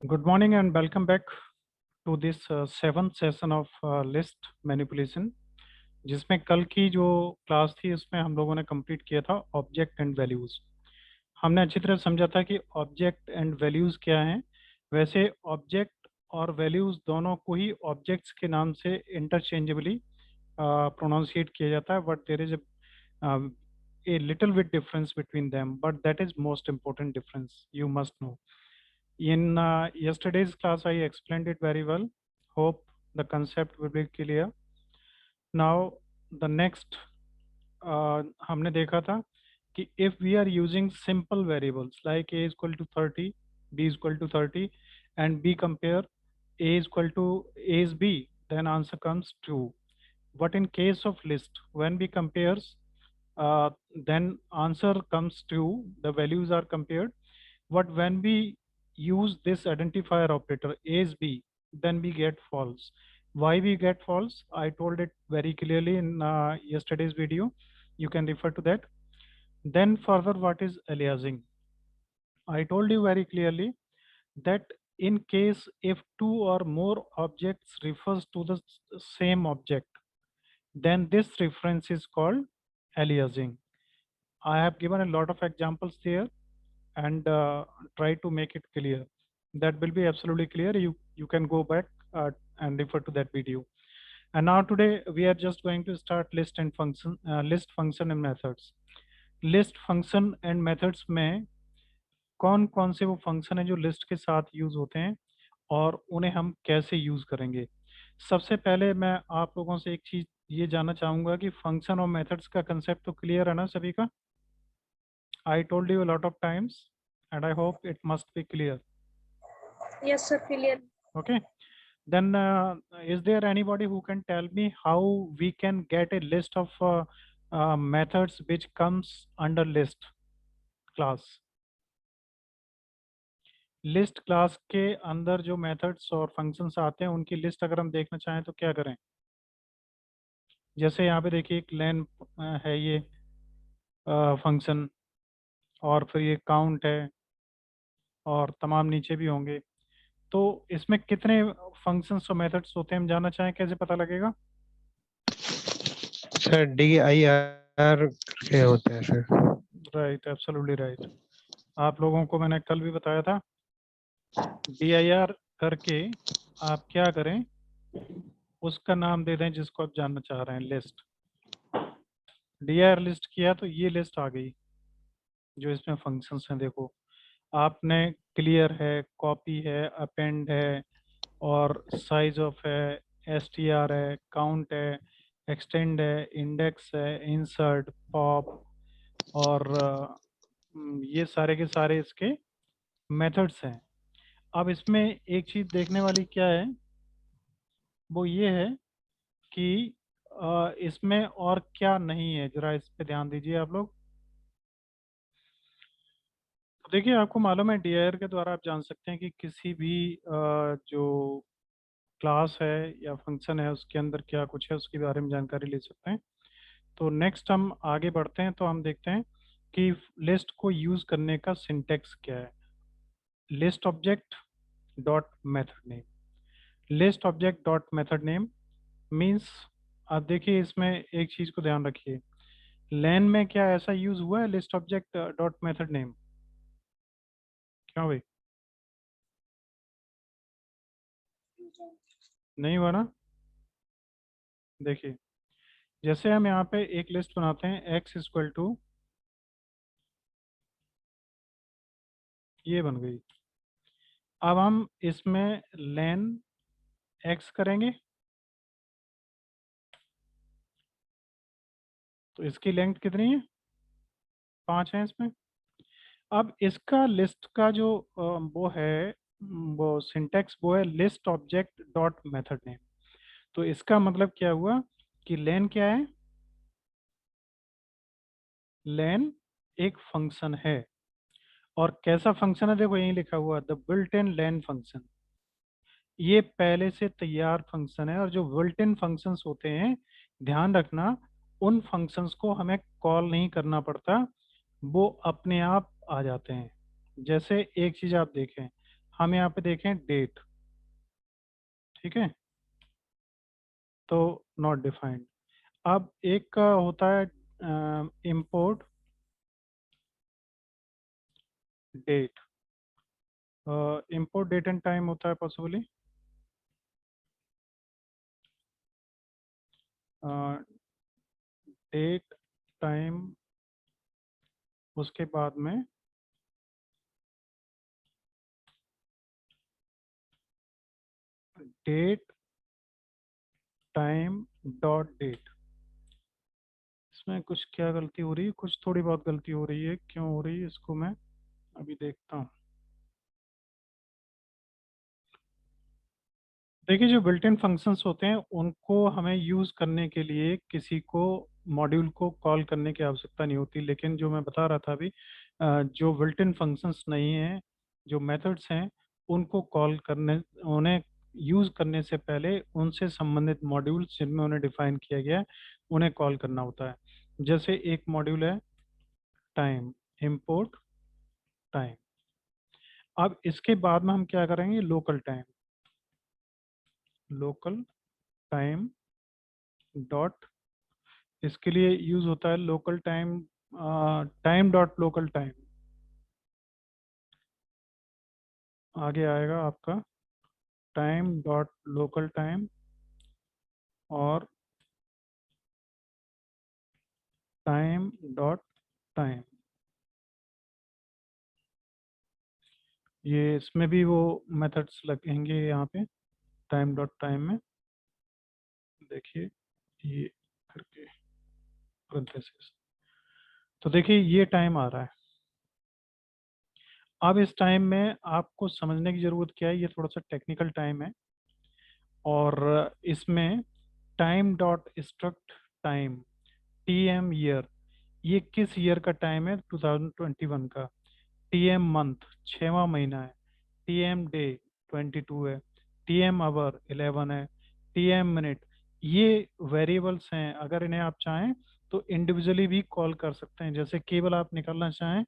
Good morning and welcome back to this seventh session of list manipulation जिसमें कल की जो क्लास थी उसमें हम लोगों ने कंप्लीट किया था ऑब्जेक्ट एंड वैल्यूज। हमने अच्छी तरह समझा था कि ऑब्जेक्ट एंड वैल्यूज क्या हैं। वैसे ऑब्जेक्ट और वैल्यूज दोनों को ही ऑब्जेक्ट्स के नाम से इंटरचेंजेबली प्रोनाउंसिएट किया जाता है, but there is a little bit difference between them, but that is most important difference you must know. In yesterday's class, I explained it very well. Hope the concept will be clear. Now, the next हमने देखा था कि if we are using simple variables like a is equal to 30, b is equal to 30, and b compare a is equal to a is b, then answer comes true. But in case of list, when we compares, then answer comes true. The values are compared. But when we use this identifier operator A is B, then we get false. Why we get false? I told it very clearly in yesterday's video. You can refer to that. Then further, what is aliasing? I told you very clearly that in case if two or more objects refers to the same object, then this reference is called aliasing. I have given a lot of examples there and try to make it clear. That will be absolutely clear. You can go back and refer to that video. And now today we are just going to start list function and methods. List function and methods में कौन कौन से वो function है जो list के साथ use होते हैं और उन्हें हम कैसे यूज करेंगे। सबसे पहले मैं आप लोगों से एक चीज ये जानना चाहूंगा कि फंक्शन और मेथड्स का कंसेप्ट तो क्लियर है ना सभी का। I told you a lot of times and I hope it must be clear. Yes, sir, clear. Okay. Then is there anybody who can tell me how we can get a list of methods which comes under list class? List class के अंदर जो methods और functions आते हैं उनकी list अगर हम देखना चाहें तो क्या करें। जैसे यहाँ पे देखिए एक लेन है ये फंक्शन, और फिर ये काउंट है और तमाम नीचे भी होंगे। तो इसमें कितने फंक्शंस और मेथड्स होते हैं हम जानना चाहें, कैसे पता लगेगा। सर DIR के होते हैं सर। Right, absolutely right. आप लोगों को मैंने कल भी बताया था, DIR करके आप क्या करें, उसका नाम दे दें जिसको आप जानना चाह रहे हैं। लिस्ट DIR लिस्ट किया तो ये लिस्ट आ गई जो इसमें फंक्शंस हैं। देखो आपने क्लियर है, कॉपी है, अपेंड है और साइज ऑफ है, STR है, काउंट है, एक्सटेंड है, इंडेक्स है, इंसर्ट, पॉप और ये सारे के सारे इसके मेथड्स हैं। अब इसमें एक चीज देखने वाली क्या है, वो ये है कि इसमें और क्या नहीं है, जरा इस पे ध्यान दीजिए आप लोग। तो देखिए आपको मालूम है DIR के द्वारा आप जान सकते हैं कि किसी भी जो क्लास है या फंक्शन है उसके अंदर क्या कुछ है उसके बारे में जानकारी ले सकते हैं। तो नेक्स्ट हम आगे बढ़ते हैं तो हम देखते हैं कि लिस्ट को यूज करने का सिंटेक्स क्या है। List object dot method name. List object dot method name means, आप देखिए इसमें एक चीज को ध्यान रखिए, लेन में क्या ऐसा यूज हुआ है list object dot method name? क्यों भाई, नहीं हुआ ना। देखिए जैसे हम यहाँ पे एक लिस्ट बनाते हैं x इक्वल टू, ये बन गई। अब हम इसमें लेन x करेंगे तो इसकी लेंथ कितनी है, 5 है इसमें। अब इसका लिस्ट का जो वो है, वो सिंटेक्स वो है list object dot method name. तो इसका मतलब क्या हुआ कि लेन क्या है, लेन एक फंक्शन है। और कैसा फंक्शन है, देखो यही लिखा हुआ the built in len function. ये पहले से तैयार फंक्शन है और जो बिल्ट इन फंक्शंस होते हैं, ध्यान रखना उन फंक्शंस को हमें कॉल नहीं करना पड़ता, वो अपने आप आ जाते हैं। जैसे एक चीज आप देखें, हम यहाँ पे देखें डेट, ठीक है, तो नॉट डिफाइंड। अब एक का होता है import date, import date and time होता है पॉसिबली, डेट टाइम, उसके बाद में डेट टाइम डॉट डेट। इसमें कुछ क्या गलती हो रही है, कुछ थोड़ी बहुत गलती हो रही है, क्यों हो रही है इसको मैं अभी देखता हूँ। देखिए जो बिल्ट इन फंक्शंस होते हैं उनको हमें यूज़ करने के लिए किसी को मॉड्यूल को कॉल करने की आवश्यकता नहीं होती, लेकिन जो मैं बता रहा था अभी, जो बिल्ट इन फंक्शंस नहीं हैं, जो मेथड्स हैं, उनको कॉल करने, उन्हें यूज़ करने से पहले उनसे संबंधित मॉड्यूल्स जिनमें उन्हें डिफाइन किया गया है उन्हें कॉल करना होता है। जैसे एक मॉड्यूल है टाइम, इंपोर्ट टाइम। अब इसके बाद में हम क्या करेंगे, local time, local time dot, इसके लिए यूज होता है local time, time dot local time. आगे आएगा आपका टाइम डॉट लोकल टाइम और टाइम डॉट टाइम। ये इसमें भी वो मेथड्स लगेंगे यहाँ पे टाइम डॉट टाइम में, देखिए ये करके parentheses। तो देखिए ये टाइम आ रहा है। अब इस टाइम में आपको समझने की ज़रूरत क्या है, ये थोड़ा सा टेक्निकल टाइम है, और इसमें time dot struct time, T M year, ये किस ईयर का टाइम है, 2021 का। टी एम मंथ, 6वां महीना है। टी एम डे, 22 है। टी एम आवर, 11 है। टी एम मिनट, ये वेरिएबल्स हैं, अगर इन्हें आप चाहें तो इंडिविजुअली भी कॉल कर सकते हैं। जैसे केवल आप निकालना चाहें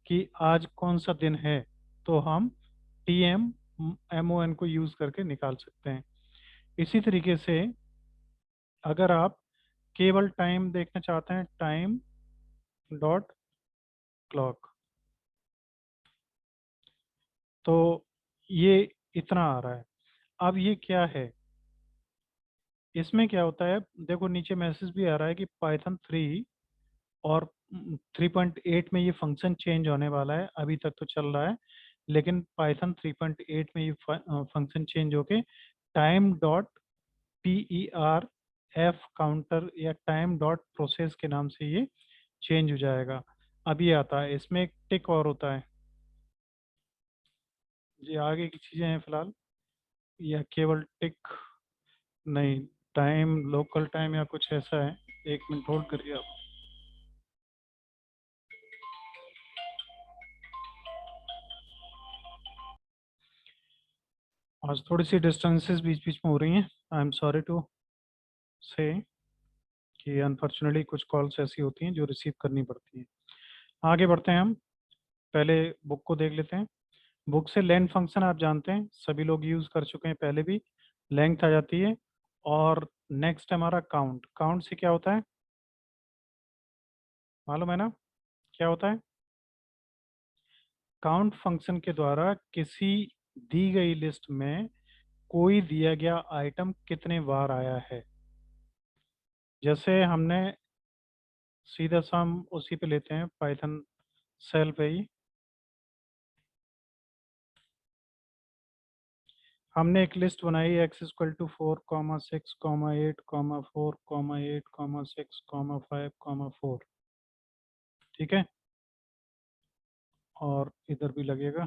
कि आज कौन सा दिन है, तो हम T M M O N को यूज़ करके निकाल सकते हैं। इसी तरीके से अगर आप केवल टाइम देखना चाहते हैं, टाइम डॉट क्लॉक, तो ये इतना आ रहा है। अब ये क्या है, इसमें क्या होता है, देखो नीचे मैसेज भी आ रहा है कि पाइथन 3 और 3.8 में ये फंक्शन चेंज होने वाला है, अभी तक तो चल रहा है, लेकिन पाइथन 3.8 में ये फंक्शन चेंज होके time dot P E R F counter या टाइम डॉट प्रोसेस के नाम से ये चेंज हो जाएगा। अभी आता है, इसमें एक टिक और होता है। ये आगे की चीज़ें हैं फिलहाल, या केवल टिक नहीं, टाइम लोकल टाइम या कुछ ऐसा है। एक मिनट होल्ड करिए आप। आज थोड़ी सी डिस्टेंसेस बीच बीच में हो रही हैं, आई एम सॉरी टू से कि अनफॉर्चुनेटली कुछ कॉल्स ऐसी होती हैं जो रिसीव करनी पड़ती हैं। आगे बढ़ते हैं हम, पहले बुक को देख लेते हैं। बुक से लेंथ फंक्शन आप जानते हैं, सभी लोग यूज़ कर चुके हैं पहले भी, लेंथ आ जाती है। और नेक्स्ट हमारा काउंट, काउंट से क्या होता है मालूम है ना, क्या होता है, काउंट फंक्शन के द्वारा किसी दी गई लिस्ट में कोई दिया गया आइटम कितने बार आया है। जैसे हमने सीधा सा हम उसी पे लेते हैं, पाइथन सेल पे ही हमने एक लिस्ट बनाई, एक्स इक्वल टू 4,6,8,4,8,6,5,5 ठीक है, और इधर भी लगेगा।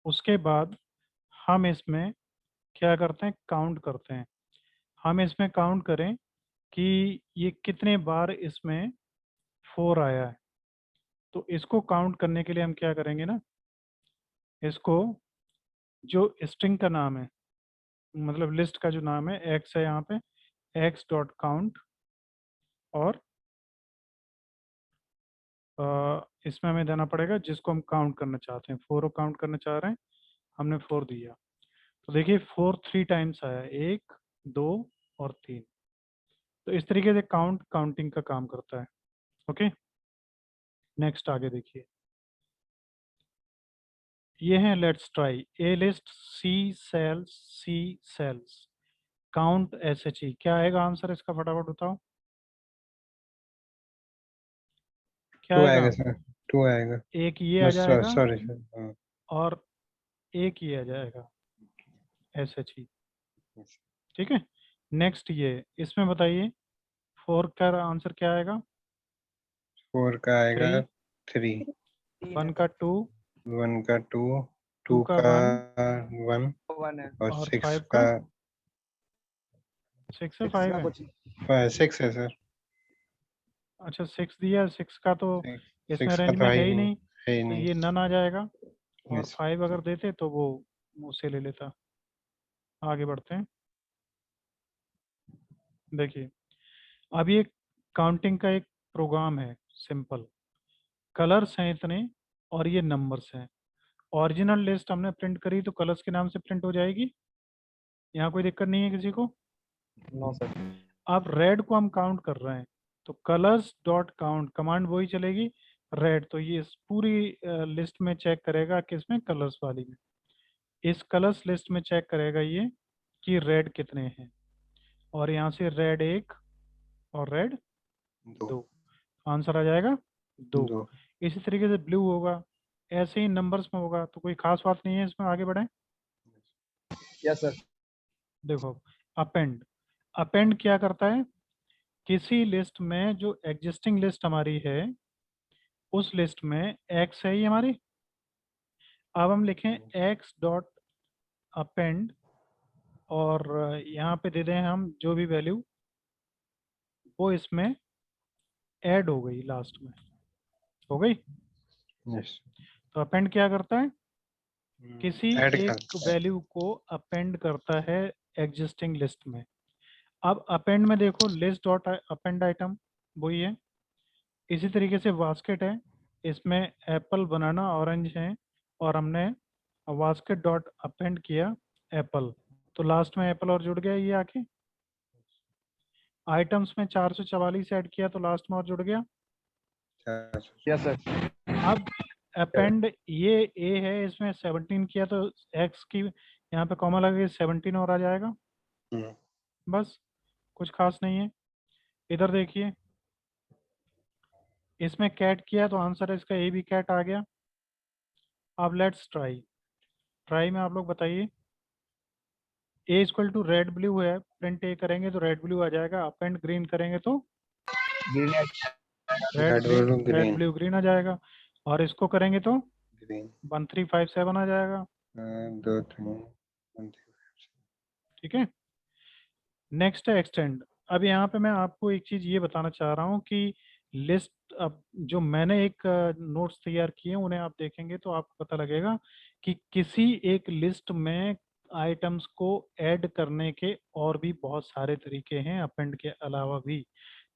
उसके बाद हम इसमें क्या करते हैं, काउंट करते हैं। हम इसमें काउंट करें कि ये कितने बार इसमें 4 आया है। तो इसको काउंट करने के लिए हम क्या करेंगे ना, इसको जो स्ट्रिंग का नाम है, मतलब लिस्ट का जो नाम है एक्स है यहाँ पे, एक्स डॉट काउंट, और इसमें हमें देना पड़ेगा जिसको हम काउंट करना चाहते हैं। 4 काउंट करना चाह रहे हैं, हमने 4 दिया। तो देखिए 4 3 टाइम्स आया, 1 2 और 3। तो इस तरीके से काउंटिंग का काम करता है। ओके, नेक्स्ट आगे देखिए, ये है let's try a list C sells count S H E. क्या आएगा आंसर इसका, फटाफट बताओ क्या 2 आएगा। आएगा सर, 2 आएगा। एक ये आ बस जाएगा सॉरी सर, हाँ। और एक ये आ जाएगा एस एच ई। ठीक है, नेक्स्ट ये, इसमें बताइए 4 का आंसर क्या आएगा। 4 का आएगा 3, 3, 1 का 2, 1 का 2, 2 2 का का 1 1 और और 6 5 का का 6 है 5 है। 6 है सर। अच्छा 6 दिया, 6 का तो 6 इसमें का रेंज तो में है है ही ही नहीं, नहीं, है ही तो नहीं। ये नन आ जाएगा। और यस 5 अगर देते तो वो उसे ले लेता। आगे बढ़ते हैं, देखिए अब ये काउंटिंग का एक प्रोग्राम है सिंपल। कलर्स हैं इतने और ये नंबर्स हैं। ओरिजिनल लिस्ट हमने प्रिंट करी तो कलर्स के नाम से प्रिंट हो जाएगी, यहाँ कोई दिक्कत नहीं है किसी को। No sir. अब रेड को हम काउंट कर रहे हैं तो कलर्स डॉट काउंट कमांड वही चलेगी रेड। तो ये इस पूरी लिस्ट में चेक करेगा, किसमें, कलर्स वाली में। इस कलर्स लिस्ट में चेक करेगा ये कि रेड कितने हैं, और यहाँ से रेड 1 और रेड 2, 2, आंसर आ जाएगा 2। 2। इसी तरीके से ब्लू होगा, ऐसे ही नंबर्स में होगा। तो कोई खास बात नहीं है इसमें, आगे बढ़ें। Yes sir. देखो अपेंड, अपेंड क्या करता है, किसी लिस्ट में जो एग्जिस्टिंग लिस्ट हमारी है उस लिस्ट में एक्स है ही हमारी। अब हम लिखें एक्स डॉट अपेंड और यहाँ पे दे दें हम जो भी वैल्यू, वो इसमें ऐड हो गई, लास्ट में हो गई। यस, तो अपेंड क्या करता है, किसी ऐड एक कर। वैल्यू को अपेंड करता है एग्जिस्टिंग लिस्ट में। अब अपेंड में देखो लिस्ट डॉट अपेंड आइटम वही है। इसी तरीके से बास्केट है, इसमें एप्पल बनाना ऑरेंज है और हमने बास्केट डॉट अपेंड किया एप्पल, तो लास्ट में एप्पल और जुड़ गया ये आके। आइटम्स में 444 ऐड किया तो लास्ट में और जुड़ गया। Yes sir. अब अपेंड ये ए है, इसमें 17 किया तो एक्स की यहाँ पे कॉमा लगे 17 और आ जाएगा। बस, कुछ खास नहीं है। इधर देखिए, इसमें कैट किया तो आंसर इसका ए भी कैट आ गया। अब लेट्स ट्राई, ट्राई में आप लोग बताइए, ए इक्वल टू रेड ब्लू है, प्रिंट ए करेंगे तो रेड ब्लू आ जाएगा, अपेंड ग्रीन करेंगे तो green red blue red green, blue green आ जाएगा, और इसको करेंगे तो ग्रीन 1357 आ जाएगा। 2 3 1 ठीक है, नेक्स्ट है एक्सटेंड। अब यहाँ पे मैं आपको एक चीज़ ये बताना चाह रहा हूँ कि लिस्ट, अब जो मैंने एक नोट्स तैयार किए हैं उन्हें आप देखेंगे तो आपको पता लगेगा कि किसी एक लिस्ट में आइटम्स को ऐड करने के और भी बहुत सारे तरीके हैं अपेंड के अलावा भी,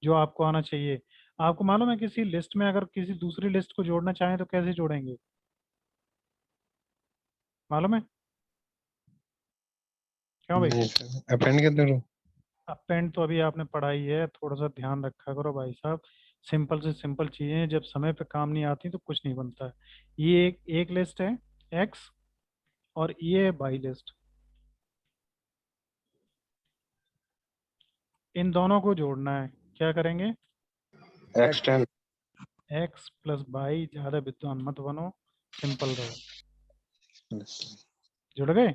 जो आपको आना चाहिए। आपको मालूम है किसी लिस्ट में अगर किसी दूसरी लिस्ट को जोड़ना चाहें तो कैसे जोड़ेंगे, मालूम है क्यों भाई। नहीं सर, अपेंड के थ्रू। अपेंड तो अभी आपने पढ़ाई है, थोड़ा सा ध्यान रखा करो भाई साहब। सिंपल से सिंपल चीजें जब समय पे काम नहीं आती तो कुछ नहीं बनता है। ये एक लिस्ट है एक्स और ये है बाई लिस्ट, इन दोनों को जोड़ना है। क्या करेंगे, एक्सटेंड। एक्स प्लस बाई, ज्यादा विद्वान मत बनो, सिंपल रहो। जुड़ गए,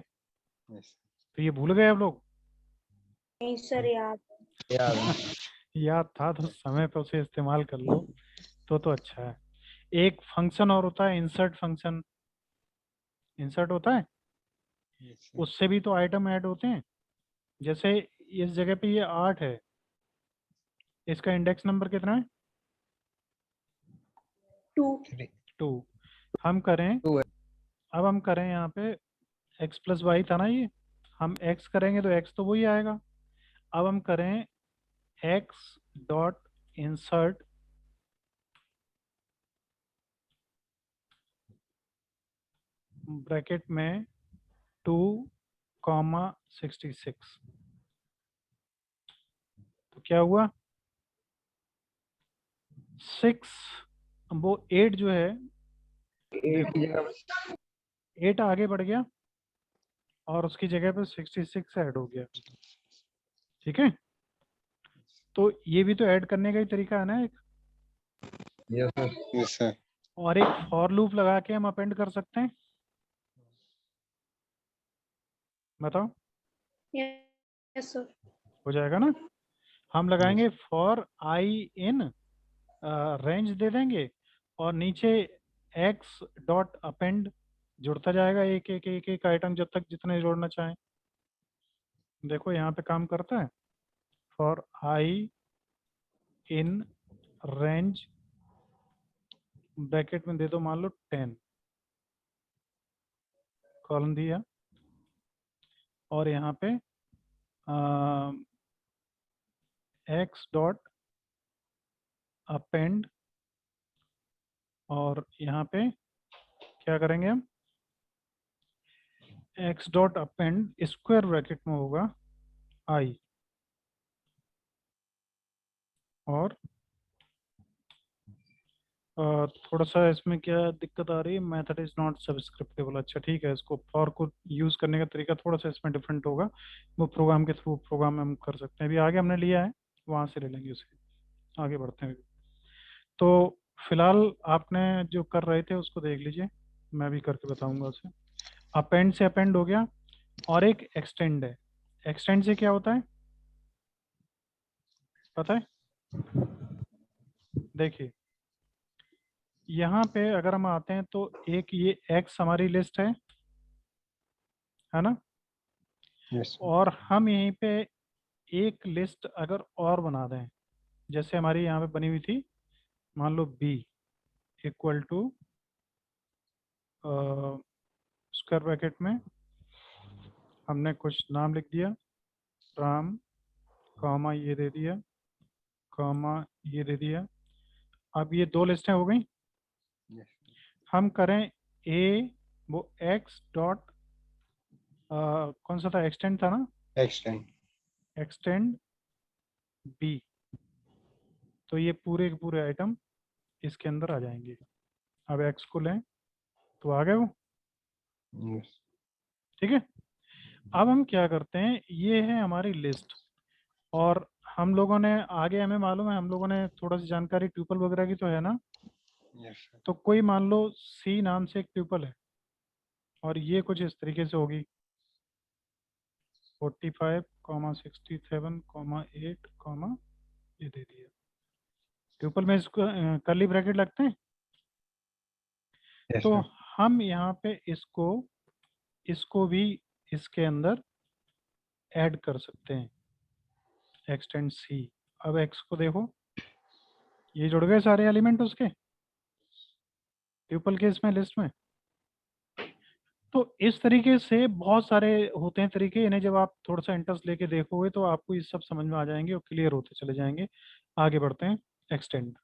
तो ये भूल गए आप लोग। नहीं सर याद। याद था तो समय पे उसे इस्तेमाल कर लो तो अच्छा है। एक फंक्शन और होता है इंसर्ट फंक्शन, इंसर्ट होता है, उससे भी तो आइटम ऐड होते हैं। जैसे इस जगह पे ये 8 है, इसका इंडेक्स नंबर कितना है, 2। 2। हम करें, टू है। अब हम करें यहाँ पे एक्स प्लस वाई था ना ये, हम एक्स करेंगे तो एक्स तो वही आएगा। अब हम करें एक्स डॉट इंसर्ट ब्रैकेट में 2,66। तो क्या हुआ 6 वो 8 जो है 8 की जगह 8 आगे बढ़ गया और उसकी जगह पे 66 ऐड हो गया। ठीक है, तो ये भी तो ऐड करने का ही तरीका है ना एक। Yes sir. Yes sir. और एक फॉर लूप लगा के हम अपेंड कर सकते हैं। बताओ यस सर। हो जाएगा ना। हम लगाएंगे फॉर आई इन रेंज दे देंगे और नीचे एक्स डॉट अपेंड जुड़ता जाएगा एक एक एक एक आइटम जब तक जितने जोड़ना चाहें। देखो यहाँ पे काम करता है। For I in range bracket में दे दो मान लो 10 कॉलम दिया और यहाँ पे एक्स डॉट अपेंड और यहाँ पे क्या करेंगे हम x dot append square bracket में होगा आई और थोड़ा सा इसमें क्या दिक्कत आ रही है मेथड इज नॉट सब्सक्रिप्टेबल। अच्छा ठीक है, इसको फॉर को यूज़ करने का तरीका थोड़ा सा इसमें डिफरेंट होगा। वो प्रोग्राम के थ्रू प्रोग्राम में हम कर सकते हैं। अभी आगे हमने लिया है वहाँ से ले लेंगे उसे। आगे बढ़ते हैं। तो फिलहाल आपने जो कर रहे थे उसको देख लीजिए, मैं भी करके बताऊंगा उसे। अपेंड से अपेंड हो गया और एक एक्सटेंड है। एक्सटेंड से क्या होता है पता है? देखिए यहाँ पे अगर हम आते हैं तो एक ये एक्स हमारी लिस्ट है ना। यस और हम यहीं पे एक लिस्ट अगर और बना दें, जैसे हमारी यहाँ पे बनी हुई थी मान लो B equal to square bracket में हमने कुछ नाम लिख दिया राम कॉमा ये दे दिया कॉमा ये दे दिया। अब ये दो लिस्टें हो गई। हम करें ए वो एक्स डॉट कौन सा था एक्सटेंड था ना एक्सटेंड एक्सटेंड बी। तो ये पूरे के पूरे आइटम इसके अंदर आ जाएंगे। अब एक्स को लें तो आ गए वो। यस ठीक है, अब हम क्या करते हैं ये है हमारी लिस्ट और हम लोगों ने आगे हमें मालूम है हम लोगों ने थोड़ा सी जानकारी ट्यूपल वगैरह की तो है ना। यस तो कोई मान लो सी नाम से एक ट्यूपल है और ये कुछ इस तरीके से होगी 45,67,8 ये दे दिया। ट्यूपल में इसको कर्ली ब्रैकेट लगते हैं। यस तो सर। हम यहाँ पे इसको इसको भी इसके अंदर ऐड कर सकते हैं एक्सटेंड सी। अब एक्स को देखो ये जुड़ गए सारे एलिमेंट उसके ट्यूपल के इसमें लिस्ट में। तो इस तरीके से बहुत सारे होते हैं तरीके, इन्हें जब आप थोड़ा सा इंटरेस्ट लेके देखोगे तो आपको ये सब समझ में आ जाएंगे और क्लियर होते चले जाएंगे। आगे बढ़ते हैं एक्सटेंड।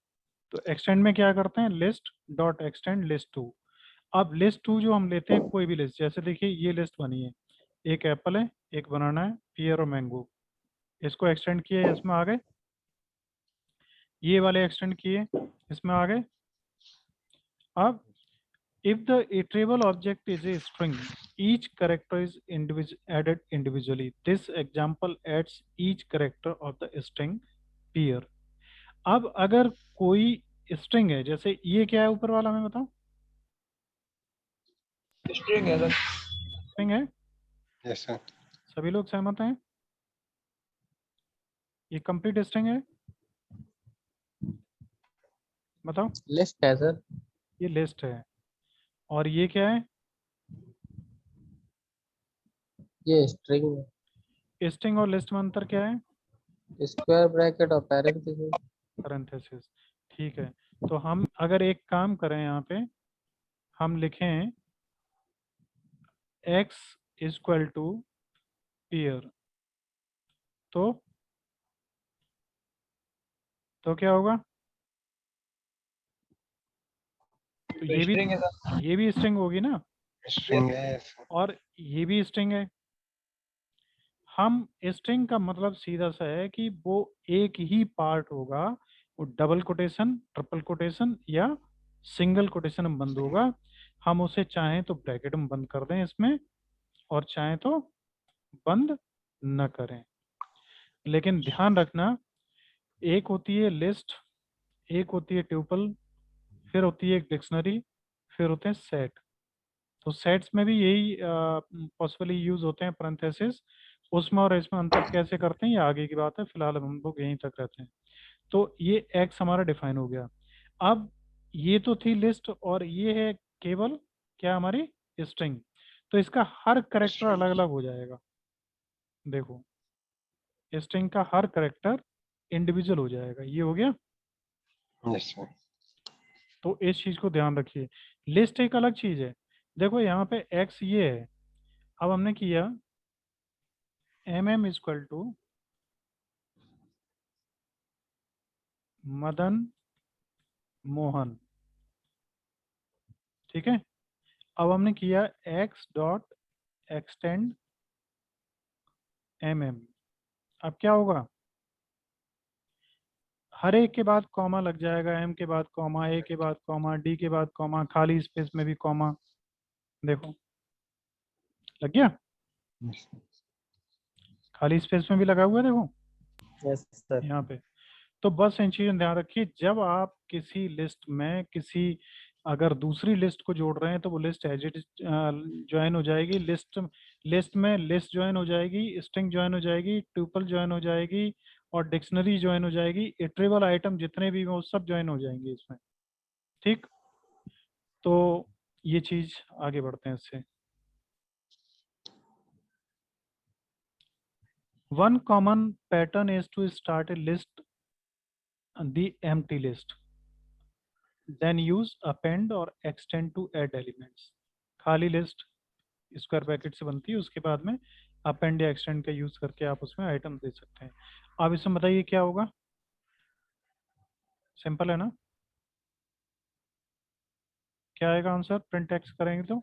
तो एक्सटेंड में क्या करते हैं list dot extend list two. अब लिस्ट टू जो हम लेते हैं कोई भी लिस्ट, जैसे देखिए ये लिस्ट बनी है एक एप्पल है एक बनाना है पियर और मैंगो। इसको एक्सटेंड किए इसमें आ गए, ये वाले एक्सटेंड किए इसमें आ गए। अब if the iterable object is a string each character is added individually. This example adds each character of the string pair. अब अगर कोई स्ट्रिंग है जैसे ये क्या है ऊपर वाला हमें बताओ स्ट्रिंग है सर। स्ट्रिंग है। Yes sir. सभी लोग सहमत हैं ये कंप्लीट स्ट्रिंग है? बताओ। लिस्ट है सर। ये लिस्ट है और ये क्या है ये स्ट्रिंग है। स्ट्रिंग और लिस्ट में अंतर क्या है स्क्वायर ब्रैकेट और पैरेंथेसिस। पैरेंथेसिस। ठीक है, तो हम अगर एक काम करें यहाँ पे हम लिखें x इक्वल टू पेयर तो क्या होगा तो स्ट्रिंग है सर। ये भी स्ट्रिंग होगी ना। स्ट्रिंग है। और ये भी स्ट्रिंग है। हम स्ट्रिंग का मतलब सीधा सा है कि वो एक ही पार्ट होगा, वो डबल कोटेशन, ट्रिपल कोटेशन या सिंगल कोटेशन में बंद होगा। हम उसे चाहें तो ब्रैकेट में बंद कर दें इसमें, और चाहें तो बंद न करें। लेकिन ध्यान रखना, एक होती है लिस्ट, एक होती है ट्यूपल, फिर होती है एक डिक्शनरी, फिर होते हैं सेट। तो सेट्स में भी यही पॉसिबली यूज होते हैं पैरेंथेसिस। उसमें और इसमें अंतर कैसे करते हैं ये आगे की बात है, फिलहाल हम लोग यहीं तक रहते हैं। तो ये एक्स हमारा डिफाइन हो गया। अब ये तो थी लिस्ट, और ये है केवल क्या, हमारी स्ट्रिंग। तो इसका हर करेक्टर अलग अलग हो जाएगा। देखो, स्ट्रिंग का हर करेक्टर इंडिविजुअल हो जाएगा। ये हो गया। Yes sir. तो इस चीज को ध्यान रखिए। लिस्ट एक अलग चीज है। देखो यहाँ पे एक्स ये है। अब हमने किया MM equal to Madan Mohan, ठीक है। अब हमने किया x डॉट एक्सटेंड MM। अब क्या होगा, हर एक के बाद कॉमा लग जाएगा, M के बाद कॉमा, A के बाद कॉमा, D के बाद कॉमा, खाली स्पेस में भी कॉमा। देखो लग गया, खाली स्पेस में भी लगा हुआ है, देखो यस सर। यहाँ पे। तो बस इन चीज़ों ध्यान रखिए, जब आप किसी लिस्ट में किसी अगर दूसरी लिस्ट को जोड़ रहे हैं तो वो लिस्ट एज इट ज्वाइन हो जाएगी। लिस्ट में लिस्ट ज्वाइन हो जाएगी, स्ट्रिंग ज्वाइन हो जाएगी, ट्यूपल ज्वाइन हो जाएगी, और डिक्शनरी ज्वाइन हो जाएगी। इटरेबल आइटम जितने भी हैं वो सब ज्वाइन हो जाएंगे इसमें, ठीक। तो ये चीज आगे बढ़ते हैं इससे। One common pattern is to start a list the empty list, then use append और extend to add elements। खाली लिस्ट स्क्वायर ब्रैकेट से बनती है, उसके बाद में append या extend का यूज करके आप उसमें आइटम दे सकते हैं। अब इसमें बताइए क्या होगा। सिंपल है ना, क्या आएगा आंसर प्रिंट एक्स करेंगे तो।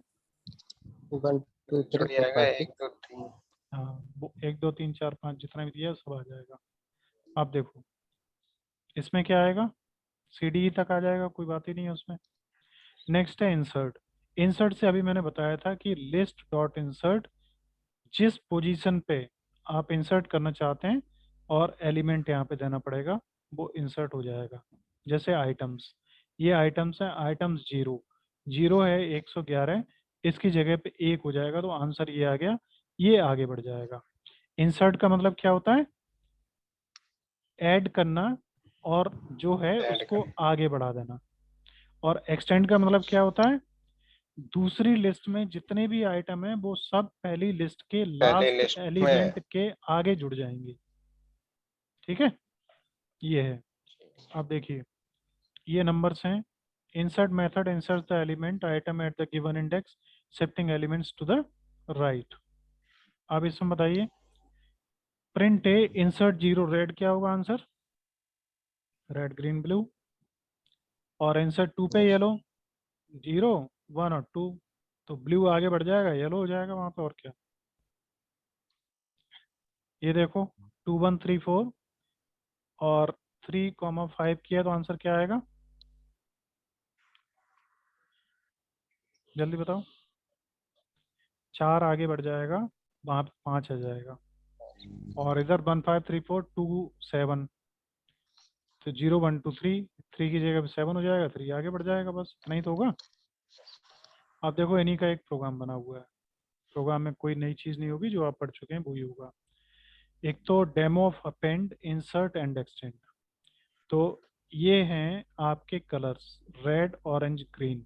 1 2 3 छोड़िए 4 आएगा 5 1 6। 2 3। हाँ, वो 1 2 3 4 5 जितना भी दिया है सब आ जाएगा। अब देखो इसमें क्या आएगा, CD तक आ जाएगा, कोई बात ही नहीं है उसमें। नेक्स्ट है इंसर्ट। इंसर्ट से अभी मैंने बताया था कि लिस्ट डॉट इंसर्ट, जिस पोजीशन पे आप इंसर्ट करना चाहते हैं और एलिमेंट यहाँ पे देना पड़ेगा, वो इंसर्ट हो जाएगा। जैसे आइटम्स, ये आइटम्स है, आइटम्स 0 0 है 111, इसकी जगह पे 1 हो जाएगा, तो आंसर ये आ गया। ये आगे बढ़ जाएगा। इंसर्ट का मतलब क्या होता है, ऐड करना, और जो है ऐड उसको कर आगे बढ़ा देना। और एक्सटेंड का मतलब क्या होता है, दूसरी लिस्ट में जितने भी आइटम है वो सब पहली लिस्ट के पहले लास्ट लिस्ट में। एलिमेंट के आगे जुड़ जाएंगे, ठीक है। ये है। अब देखिए ये नंबर्स हैं। Insert method insert the element item at the given index, shifting elements to the right. अब इसमें बताइए, प्रिंट ए इंसर्ट 0 रेड, क्या होगा आंसर, रेड ग्रीन ब्लू। और इंसर्ट 2 पे येलो, 0 1 और 2, तो ब्लू आगे बढ़ जाएगा, येलो हो जाएगा वहां पे, और क्या। ये देखो 2 1 3 4 और 3 5 किया तो आंसर क्या आएगा, जल्दी बताओ। 4 आगे बढ़ जाएगा, वहां पे 5 आ जाएगा। और इधर 1 5 3 4 2 7, तो 0 1 2 3, 3 की जगह पे 7 हो जाएगा, 3 आगे बढ़ जाएगा, बस नहीं तो होगा। आप देखो इन्हीं का एक प्रोग्राम बना हुआ है। प्रोग्राम में कोई नई चीज़ नहीं होगी, जो आप पढ़ चुके हैं वही होगा। एक तो demo of append insert and extend. तो ये हैं आपके कलर्स, रेड ऑरेंज ग्रीन।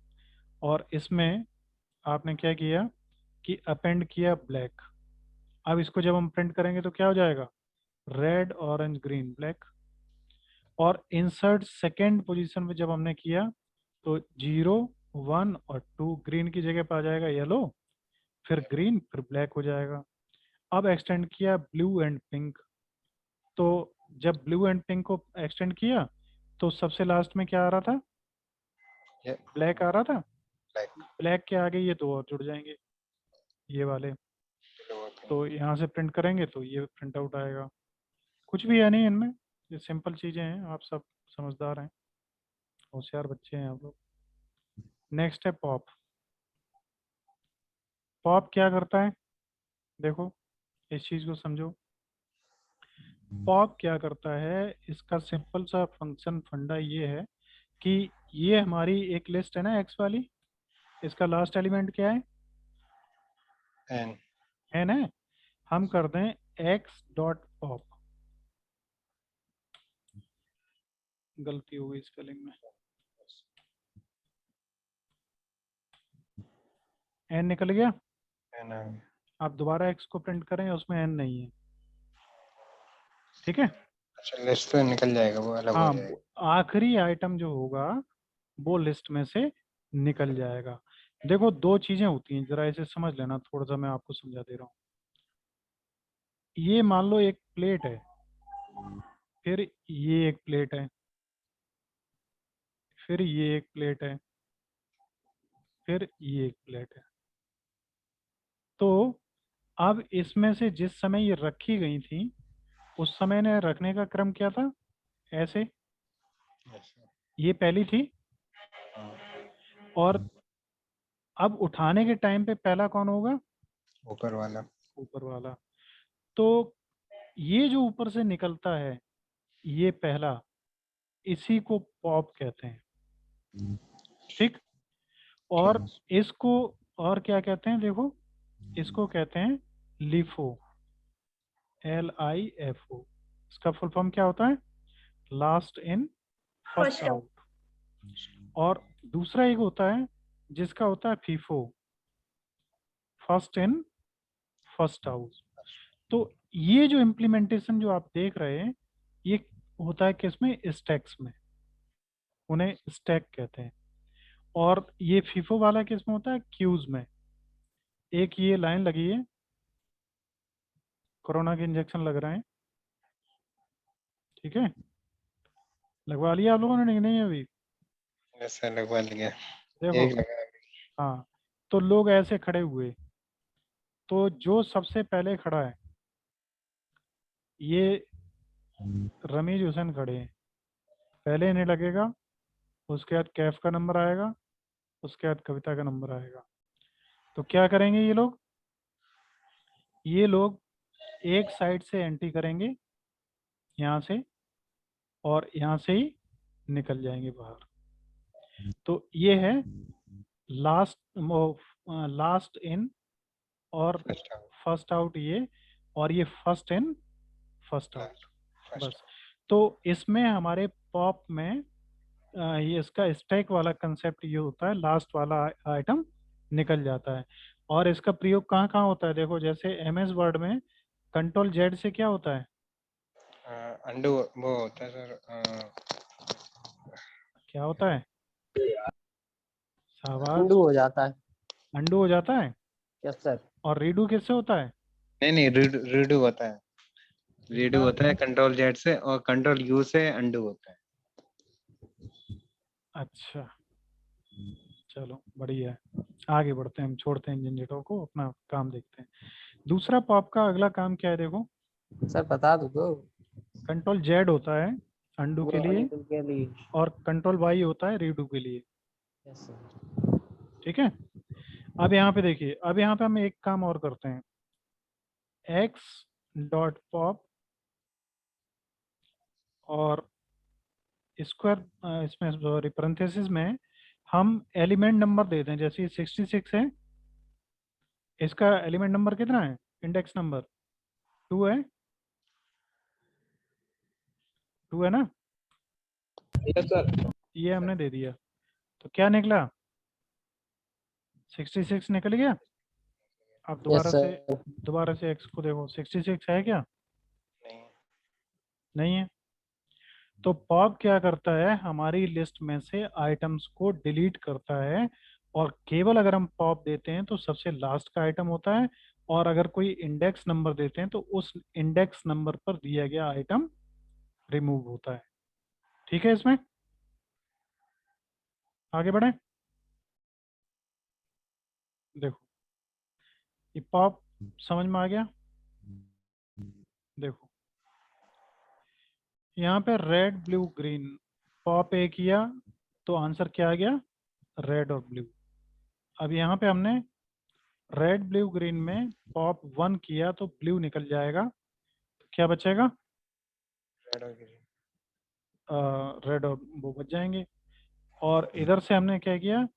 और इसमें आपने क्या किया कि अपेंड किया ब्लैक। अब इसको जब हम प्रिंट करेंगे तो क्या हो जाएगा, रेड ऑरेंज ग्रीन ब्लैक। और इंसर्ट सेकेंड पोजीशन पे जब हमने किया तो 0 1 और 2, ग्रीन की जगह पे आ जाएगा येलो, फिर ग्रीन, फिर ब्लैक हो जाएगा। अब एक्सटेंड किया ब्लू एंड पिंक, तो जब ब्लू एंड पिंक को एक्सटेंड किया तो सबसे लास्ट में क्या आ रहा था, ये ब्लैक आ रहा था। ब्लैक के आगे ये दो और जुड़ जाएंगे, ये वाले। तो यहाँ से प्रिंट करेंगे तो ये प्रिंट आउट आएगा। कुछ भी है नहीं इनमें, ये सिंपल चीज़ें हैं, आप सब समझदार हैं, होशियार बच्चे हैं आप लोग। नेक्स्ट है पॉप। पॉप क्या करता है, देखो इस चीज़ को समझो। पॉप क्या करता है, इसका सिंपल सा फंक्शन फंडा ये है कि ये हमारी एक लिस्ट है ना एक्स वाली, इसका लास्ट एलिमेंट क्या है, एन। एन है। हम कर दें एक्स डॉट पॉप, गलती हो गई स्पेलिंग में, एन निकल गया। एन आ गया। आप दोबारा एक्स को प्रिंट करें, उसमें एन नहीं है, ठीक है। अच्छा लिस्ट पे निकल जाएगा, वो अलग हो हाँ, जाएगा। आखिरी आइटम जो होगा वो लिस्ट में से निकल जाएगा। देखो दो चीजें होती हैं, जरा इसे समझ लेना, थोड़ा सा मैं आपको समझा दे रहा हूँ। ये मान लो एक प्लेट है, फिर ये एक प्लेट है, फिर ये एक प्लेट है, फिर ये एक प्लेट है। तो अब इसमें से जिस समय ये रखी गई थी, उस समय ने रखने का क्रम क्या था, ऐसे, ये पहली थी, और अब उठाने के टाइम पे पहला कौन होगा, ऊपर वाला। ऊपर वाला। तो ये जो ऊपर से निकलता है, ये पहला, इसी को पॉप कहते हैं, ठीक। और इसको और क्या कहते हैं, देखो इसको कहते हैं लिफो, LIFO। इसका फुल फॉर्म क्या होता है, last in first First out. Out. और दूसरा एक होता है जिसका होता है FIFO, first in first out. तो ये जो इम्प्लीमेंटेशन जो आप देख रहे हैं, ये होता है किसमें, स्टैक्स में, उन्हें स्टैक कहते हैं। और ये फीफो वाला किसमें होता है, क्यूज में। एक ये लाइन लगी है, कोरोना के इंजेक्शन लग रहे हैं, ठीक है, लगवा लिया आप लोगों ने, नहीं अभी, ऐसा लगवा लिया। देखो। एक लगा। हाँ, तो लोग ऐसे खड़े हुए, तो जो सबसे पहले खड़ा है, ये रमीज हुसैन खड़े हैं, पहले इन्हें लगेगा, उसके बाद कैफ का नंबर आएगा, उसके बाद कविता का नंबर आएगा। तो क्या करेंगे ये लोग, ये लोग एक साइड से एंट्री करेंगे यहाँ से, और यहाँ से ही निकल जाएंगे बाहर। तो ये है लास्ट, लास्ट इन और फर्स्ट आउट। फर्स्ट आउट ये, और ये first in first out, first बस। तो इसमें हमारे पॉप में ये इसका स्टैक वाला कंसेप्ट ये होता है, लास्ट वाला आइटम निकल जाता है। और इसका प्रयोग कहाँ कहाँ होता है, देखो जैसे MS वर्ड में कंट्रोल जेड से क्या होता है, अंडू वो होता है सर। क्या होता है, शाबाश, अंडू हो जाता है। अंडू हो जाता है। Yes sir. और रीडू किससे होता है, नहीं रीडू होता है। रीडू होता है कंट्रोल जेड से, और कंट्रोल यू से अंडू होता है। अच्छा, चलो बढ़िया है, आगे बढ़ते हैं, हम छोड़ते हैं झंझटों को, अपना काम देखते हैं। दूसरा पॉप का अगला काम क्या है, देखो सर बता दो तो। कंट्रोल जेड होता है अंडू वो के लिए, अंडू के लिए। और कंट्रोल वाई होता है रीडू के लिए, यस सर। ठीक है। अब यहाँ पे देखिए, अब यहाँ पे हम एक काम और करते हैं, एक्स डॉट पॉप और स्क्वायर, इसमें सॉरी पैरेंथेसिस में हम एलिमेंट नंबर दे दें, जैसे 66 है, इसका एलिमेंट नंबर कितना है, इंडेक्स नंबर 2 है, 2 है ना, यस सर। ये हमने दे दिया। तो क्या निकला, 66 निकल गया। अब यस सर। दोबारा से एक्स को देखो, 66 है क्या, नहीं। नहीं है। तो पॉप क्या करता है, हमारी लिस्ट में से आइटम्स को डिलीट करता है, और केवल अगर हम पॉप देते हैं तो सबसे लास्ट का आइटम होता है, और अगर कोई इंडेक्स नंबर देते हैं तो उस इंडेक्स नंबर पर दिया गया आइटम रिमूव होता है, ठीक है। इसमें आगे बढ़े। देखो ये पॉप समझ में आ गया। देखो यहाँ पे रेड ब्लू ग्रीन पॉप ए किया तो आंसर क्या आ गया, रेड और ब्लू। अब यहाँ पे हमने रेड ब्लू ग्रीन में पॉप 1 किया तो ब्लू निकल जाएगा, तो क्या बचेगा, रेड और ग्रीन। रेड और वो बच जाएंगे। और इधर से हमने क्या किया,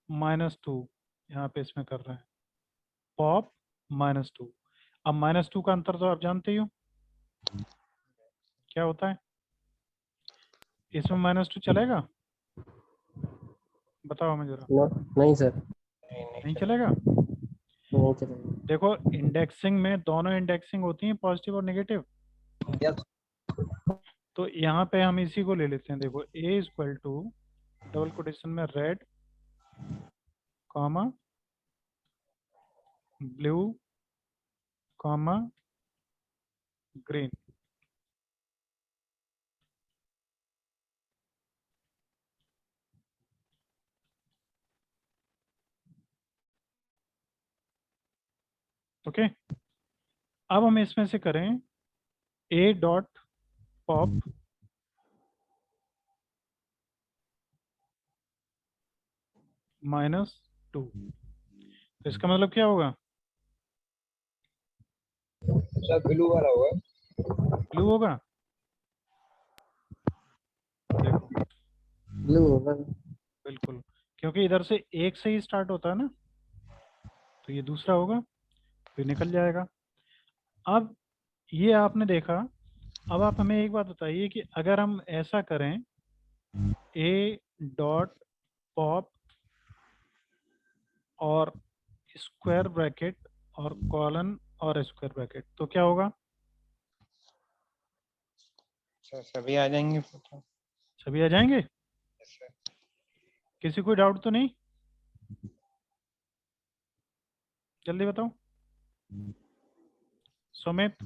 -2 यहाँ पे इसमें कर रहे हैं, पॉप -2। अब -2 का अंतर तो आप जानते ही हो क्या होता है, इसमें -2 चलेगा, बताओ हमें जरा। नहीं सर, नहीं चलेगा। नहीं चलेगा। देखो इंडेक्सिंग में दोनों इंडेक्सिंग होती हैं, पॉजिटिव और नेगेटिव। Yes. तो यहाँ पे हम इसी को ले लेते हैं। देखो ए इक्वल टू डबल कोटेशन में red comma blue comma green. Okay, अब हम इसमें से करें ए डॉट पॉप -2, तो इसका मतलब क्या होगा, सर ब्लू वाला होगा। ब्लू होगा। देखो ब्लू होगा। बिल्कुल, क्योंकि इधर से एक से ही स्टार्ट होता है ना, तो ये दूसरा होगा, तो ये निकल जाएगा। अब ये आपने देखा। अब आप हमें एक बात बताइए कि अगर हम ऐसा करें ए डॉट पॉप और स्क्वायर ब्रैकेट और कॉलन और स्क्वायर ब्रैकेट, तो क्या होगा, सर सभी आ जाएंगे फिर तो। सभी आ जाएंगे। Yes, sir. किसी कोई डाउट तो नहीं, जल्दी बताओ। सुमित,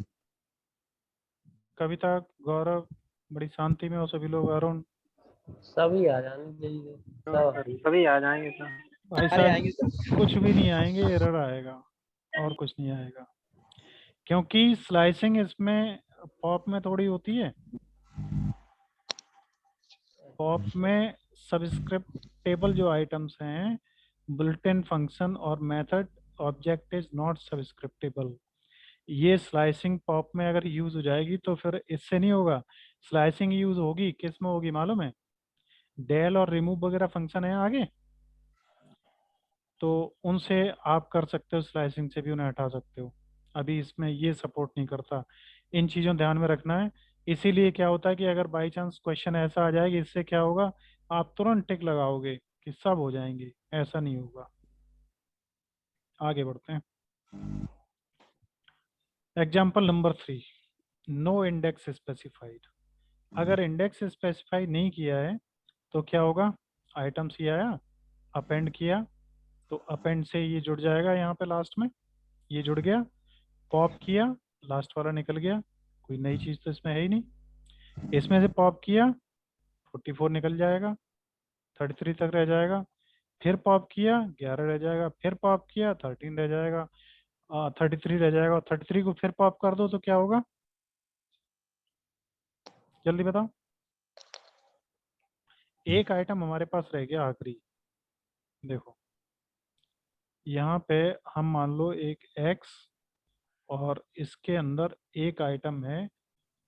कविता, गौरव, बड़ी शांति में हो सभी लोग। अरुण, सभी आ जाने चाहिए। सब सभी आ जाएंगे सर। भाई सारे साहब आएंगे सर। कुछ भी नहीं आएंगे, एरर आएगा और कुछ नहीं आएगा, क्योंकि स्लाइसिंग इसमें पॉप में थोड़ी होती है। पॉप में सब्सक्रिप्ट टेबल जो आइटम्स हैं, बुलेटिन फंक्शन और मेथड ऑब्जेक्ट इज नॉट सब्सक्रिप्टेबल। ये स्लाइसिंग पॉप में अगर यूज हो जाएगी तो फिर इससे नहीं होगा। स्लाइसिंग यूज होगी किस में होगी मालूम है, डेल और रिमूव वगैरह फंक्शन है आगे, तो उनसे आप कर सकते हो, स्लाइसिंग से भी उन्हें हटा सकते हो। अभी इसमें ये सपोर्ट नहीं करता। इन चीज़ों ध्यान में रखना है। इसीलिए क्या होता है कि अगर बाई चांस क्वेश्चन ऐसा आ जाए कि इससे क्या होगा, आप तुरंत टिक लगाओगे कि सब हो जाएंगे, ऐसा नहीं होगा। आगे बढ़ते हैं। Example number 3, no index specified. अगर इंडेक्स स्पेसिफाई नहीं किया है तो क्या होगा, आइटम्स ये आया, अपेंड किया तो अपेंड से ये जुड़ जाएगा, यहाँ पे लास्ट में ये जुड़ गया। पॉप किया, लास्ट वाला निकल गया, कोई नई चीज़ तो इसमें है ही नहीं। इसमें से पॉप किया 44 निकल जाएगा, 33 तक रह जाएगा। फिर पॉप किया 11 रह जाएगा, फिर पॉप किया 13 रह जाएगा, 33 रह जाएगा। और 33 को फिर पॉप कर दो तो क्या होगा, जल्दी बताओ। एक आइटम हमारे पास रह गया आखिरी। देखो यहाँ पे हम मान लो एक x और इसके अंदर एक आइटम है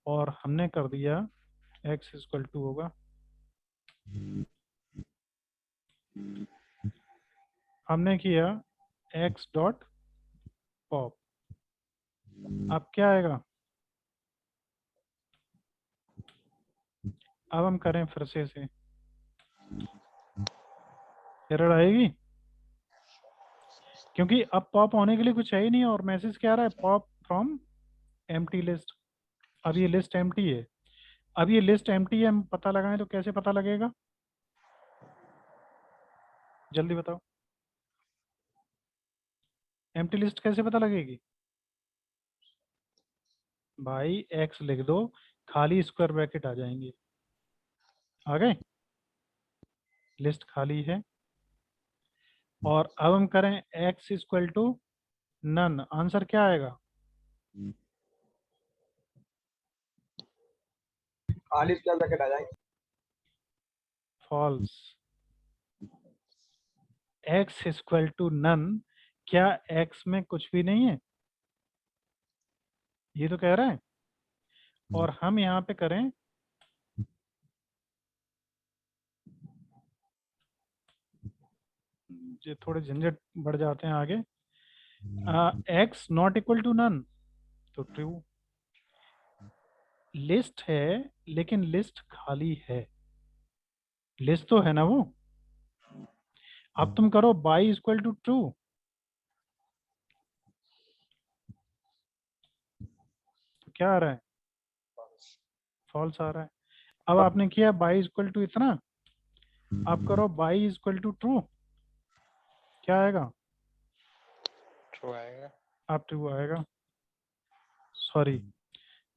और हमने कर दिया x इक्वल टू होगा, हमने किया x डॉट पॉप। अब क्या आएगा, अब हम करें फिर से इसे, एरर आएगी क्योंकि अब पॉप होने के लिए कुछ है ही नहीं और मैसेज क्या आ रहा है, पॉप फ्रॉम एम्प्टी लिस्ट। अब ये लिस्ट एम्प्टी है। अब ये लिस्ट एम्प्टी है, हम पता लगाएं तो कैसे पता लगेगा, जल्दी बताओ। एम्प्टी लिस्ट कैसे पता लगेगी भाई, x लिख दो, खाली स्क्वायर ब्रैकेट आ जाएंगे। आ गए, लिस्ट खाली है। और अब हम करें x equal to none, answer क्या आएगा? खाली स्क्वायर ब्रैकेट आ जाएंगे। False. x equal to none, क्या x में कुछ भी नहीं है? ये तो कह रहा है। और हम यहाँ पे करें ये थोड़े झंझट बढ़ जाते हैं आगे। x not equal to none, तो ट्रू। लिस्ट है लेकिन लिस्ट खाली है, लिस्ट तो है ना वो। अब तुम करो y इक्वल टू ट्रू, तो क्या आ रहा है? फॉल्स आ रहा है। अब आपने किया y इक्वल टू इतना, अब करो y इक्वल टू ट्रू, क्या आएगा? ट्रू आएगा। अब ट्रू आएगा। Sorry,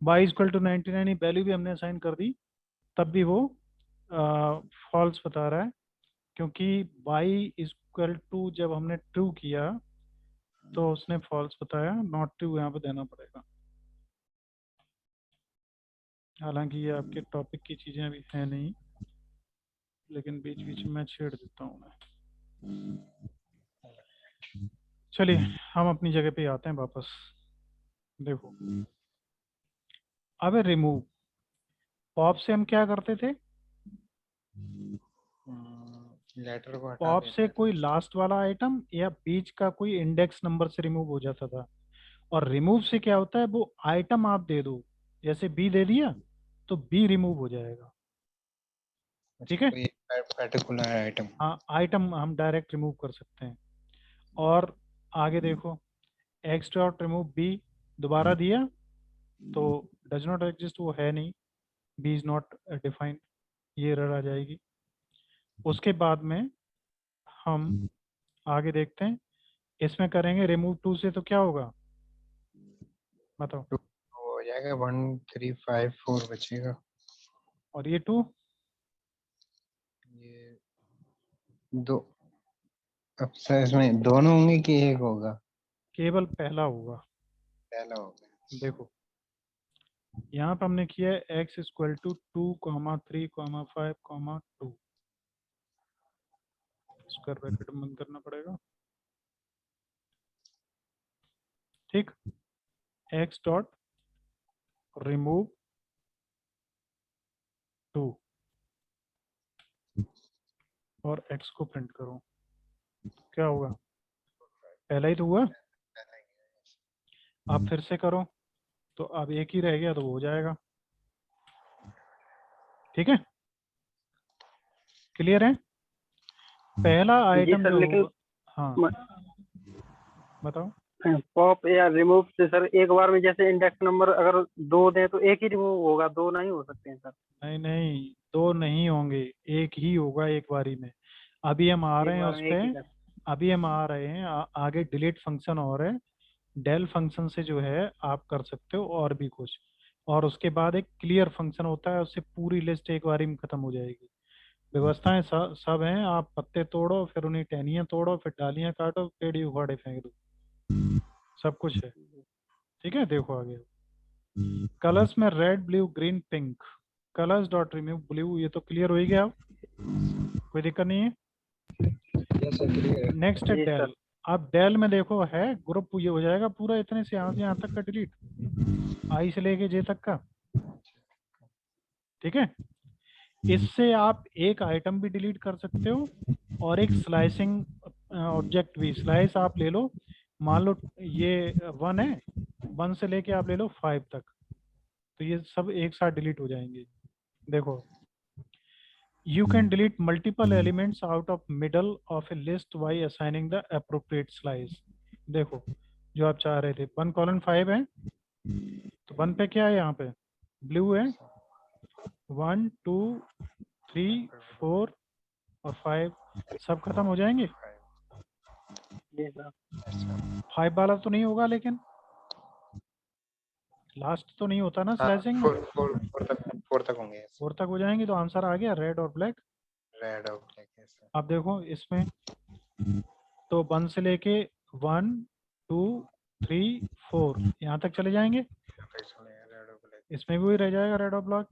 y equal to 99 value भी हमने असाइन कर दी, तब भी वो फॉल्स बता रहा है, क्योंकि y इक्वल टू जब हमने ट्रू किया तो उसने फॉल्स बताया, नॉट ट्रू यहाँ पे देना पड़ेगा। हालांकि ये आपके टॉपिक की चीज़ें अभी है नहीं, लेकिन बीच बीच में मैं छेड़ देता हूँ मैं। चलिए हम अपनी जगह पे आते हैं वापस। देखो अब रिमूव, पॉप से हम क्या करते थे? लेटर को हटा पॉप से देते कोई लास्ट वाला आइटम या बीच का कोई इंडेक्स नंबर से रिमूव हो जाता था। और रिमूव से क्या होता है, वो आइटम आप दे दो, जैसे बी दे दिया तो बी रिमूव हो जाएगा। ठीक है, कोई पर्टिकुलर आइटम। हाँ आइटम हम डायरेक्ट रिमूव कर सकते हैं। और आगे देखो, एक्स डॉट रिमूव बी दोबारा दिया तो डज नॉट एग्जिस्ट, वो है नहीं, बी इज नॉट डिफाइंड, ये एरर आ जाएगी। उसके बाद में हम आगे देखते हैं, इसमें करेंगे रिमूव टू से, तो क्या होगा बताओ? हो जाएगा 1354 बचेगा। और ये टू, ये दो, अब सर इसमें दोनों होंगे कि एक होगा? केवल पहला होगा। पहला होगा। देखो यहाँ पर हमने किया है x equal to 2,3,5,2, square bracket बंद करना पड़ेगा। ठीक, x डॉट रिमूव 2 और x को प्रिंट करो, क्या होगा? पहला ही तो हुआ। आप फिर से करो तो अब एक ही रह गया, तो वो हो जाएगा। ठीक है, क्लियर है? पहला आइटम सर, जो लेकिन होगा, हाँ बताओ। पॉप या रिमूव से सर एक बार में जैसे इंडेक्स नंबर अगर 2 दें तो एक ही रिमूव होगा, 2 नहीं हो सकते हैं सर? नहीं नहीं, दो नहीं होंगे, एक ही होगा एक बारी में। अभी हम आ रहे एक हैं बार उस में पे, एक ही सर। अभी हम आ रहे हैं आगे डिलीट फंक्शन और है, डेल फंक्शन से जो है आप कर सकते हो और भी कुछ। और उसके बाद एक क्लियर फंक्शन होता है, उससे पूरी लिस्ट एक बारी में खत्म हो जाएगी। व्यवस्थाएं सब हैं, आप पत्ते तोड़ो, फिर उन्हें टहनियाँ तोड़ो, फिर डालियाँ काटो, पेड़ ही उखाड़े फेंक दो, सब कुछ है। ठीक है, देखो आगे कलर्स में red blue green pink, colours dot remove blue, ये तो क्लियर हो ही गया, कोई दिक्कत नहीं है। यस सर, क्लियर है। नेक्स्ट है जी डेल। सर। अब डेल में देखो है ग्रुप, ये हो जाएगा पूरा इतने से यहाँ तक का डिलीट, आई से लेके जे तक का। ठीक है, इससे आप एक आइटम भी डिलीट कर सकते हो और एक स्लाइसिंग ऑब्जेक्ट भी, स्लाइस आप ले लो, मान लो ये 1 है, 1 से लेके आप ले लो 5 तक, तो ये सब एक साथ डिलीट हो जाएंगे। देखो, you can delete multiple elements out of middle of a list by assigning the appropriate slice। देखो जो आप चाह रहे थे, 1:5 है, तो 1 पे क्या है, यहाँ पे ब्लू है, 1 2 3 4 और 5 सब खत्म हो जाएंगे। जी सर। 5 वाला तो नहीं होगा, लेकिन लास्ट तो नहीं होता ना स्लाइसिंग में। 4 तक होंगे। 4 तक हो जाएंगे, तो आंसर आ गया रेड और ब्लैक। रेड और ब्लैक है सर। अब देखो इसमें तो 1 से लेके 1 2 3 4 यहाँ तक चले जाएंगे। इसमें भी वही रह जाएगा रेड और ब्लॉक।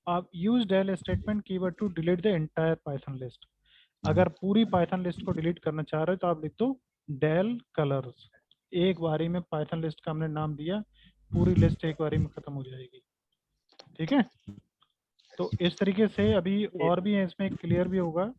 आप use del statement keyword to delete the entire Python list. अगर पूरी पाइथन लिस्ट को डिलीट करना चाह रहे हो तो आप लिख दो डेल कलर्स। एक बारी में पाइथन लिस्ट का हमने नाम दिया, पूरी लिस्ट एक बारी में खत्म हो जाएगी। ठीक है, तो इस तरीके से अभी और भी है, इसमें क्लियर भी होगा।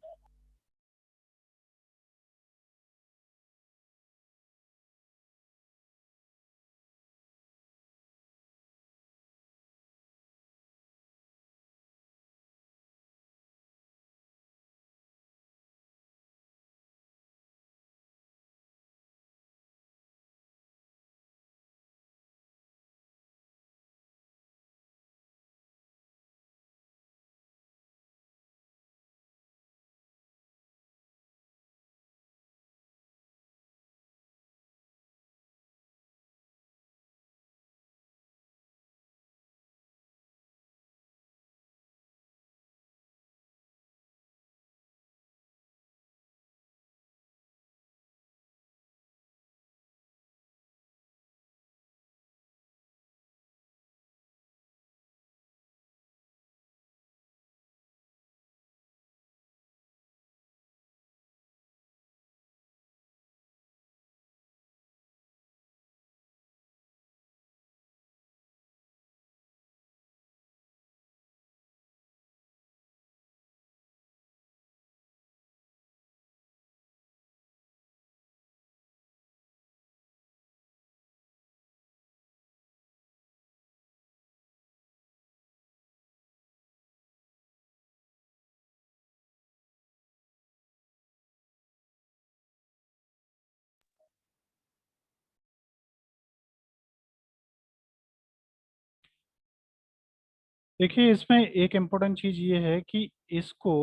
देखिए, इसमें एक इम्पोर्टेंट चीज ये है कि इसको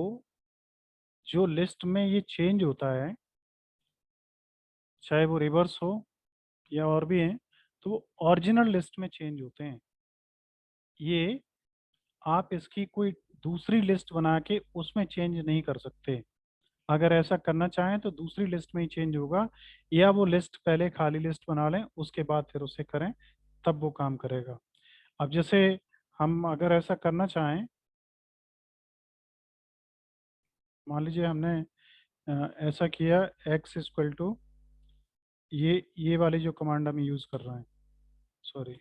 जो लिस्ट में ये चेंज होता है, चाहे वो रिवर्स हो या और भी हैं, तो वो ओरिजिनल लिस्ट में चेंज होते हैं। ये आप इसकी कोई दूसरी लिस्ट बना के उसमें चेंज नहीं कर सकते। अगर ऐसा करना चाहें तो दूसरी लिस्ट में ही चेंज होगा, या वो लिस्ट पहले खाली लिस्ट बना लें उसके बाद फिर उसे करें, तब वो काम करेगा। अब जैसे हम अगर ऐसा करना चाहें, मान लीजिए हमने ऐसा किया x इक्वल टू ये वाली जो कमांड हम यूज़ कर रहे हैं, सॉरी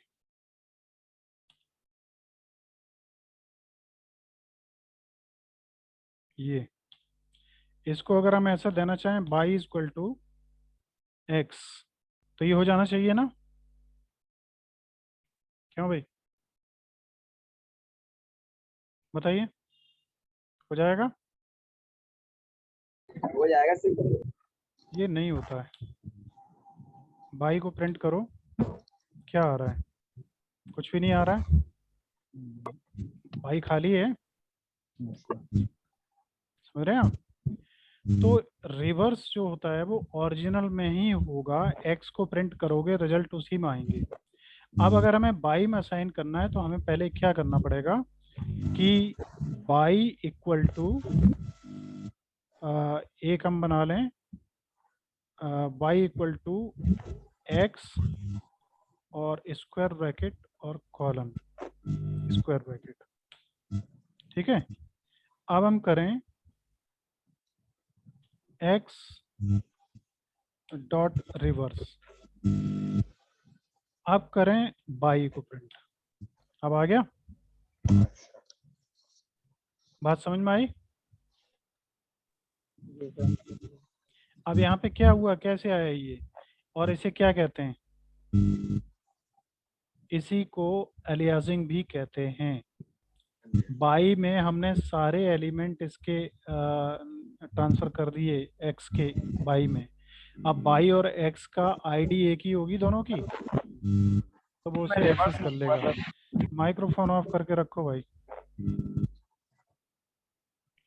ये, इसको अगर हम ऐसा देना चाहें y इक्वल टू x, तो ये हो जाना चाहिए ना? क्यों भाई, बताइए, हो जाएगा? हो जाएगा सिंपल। ये नहीं होता है। y को प्रिंट करो, क्या आ रहा है? कुछ भी नहीं आ रहा है, y खाली है, समझ रहे हैं आप? तो रिवर्स जो होता है वो ओरिजिनल में ही होगा, x को प्रिंट करोगे रिजल्ट उसी में आएंगे। अब अगर हमें y में असाइन करना है तो हमें पहले क्या करना पड़ेगा कि y इक्वल टू एक हम बना लें y इक्वल टू x और स्क्वायर ब्रैकेट और कॉलन स्क्वायर ब्रैकेट। ठीक है, अब हम करें x डॉट रिवर्स, अब करें y को प्रिंट। अब आ गया, बात समझ में आई? अब यहाँ पे क्या हुआ, कैसे आया ये, और इसे क्या कहते हैं? इसी को एलियासिंग भी कहते हैं। बाई में हमने सारे एलिमेंट इसके ट्रांसफर कर दिए एक्स के बाई में। अब बाई और एक्स का आईडी एक ही होगी दोनों की, तो वो उसे एक्सेस कर लेगा। माइक्रोफोन ऑफ करके रखो भाई,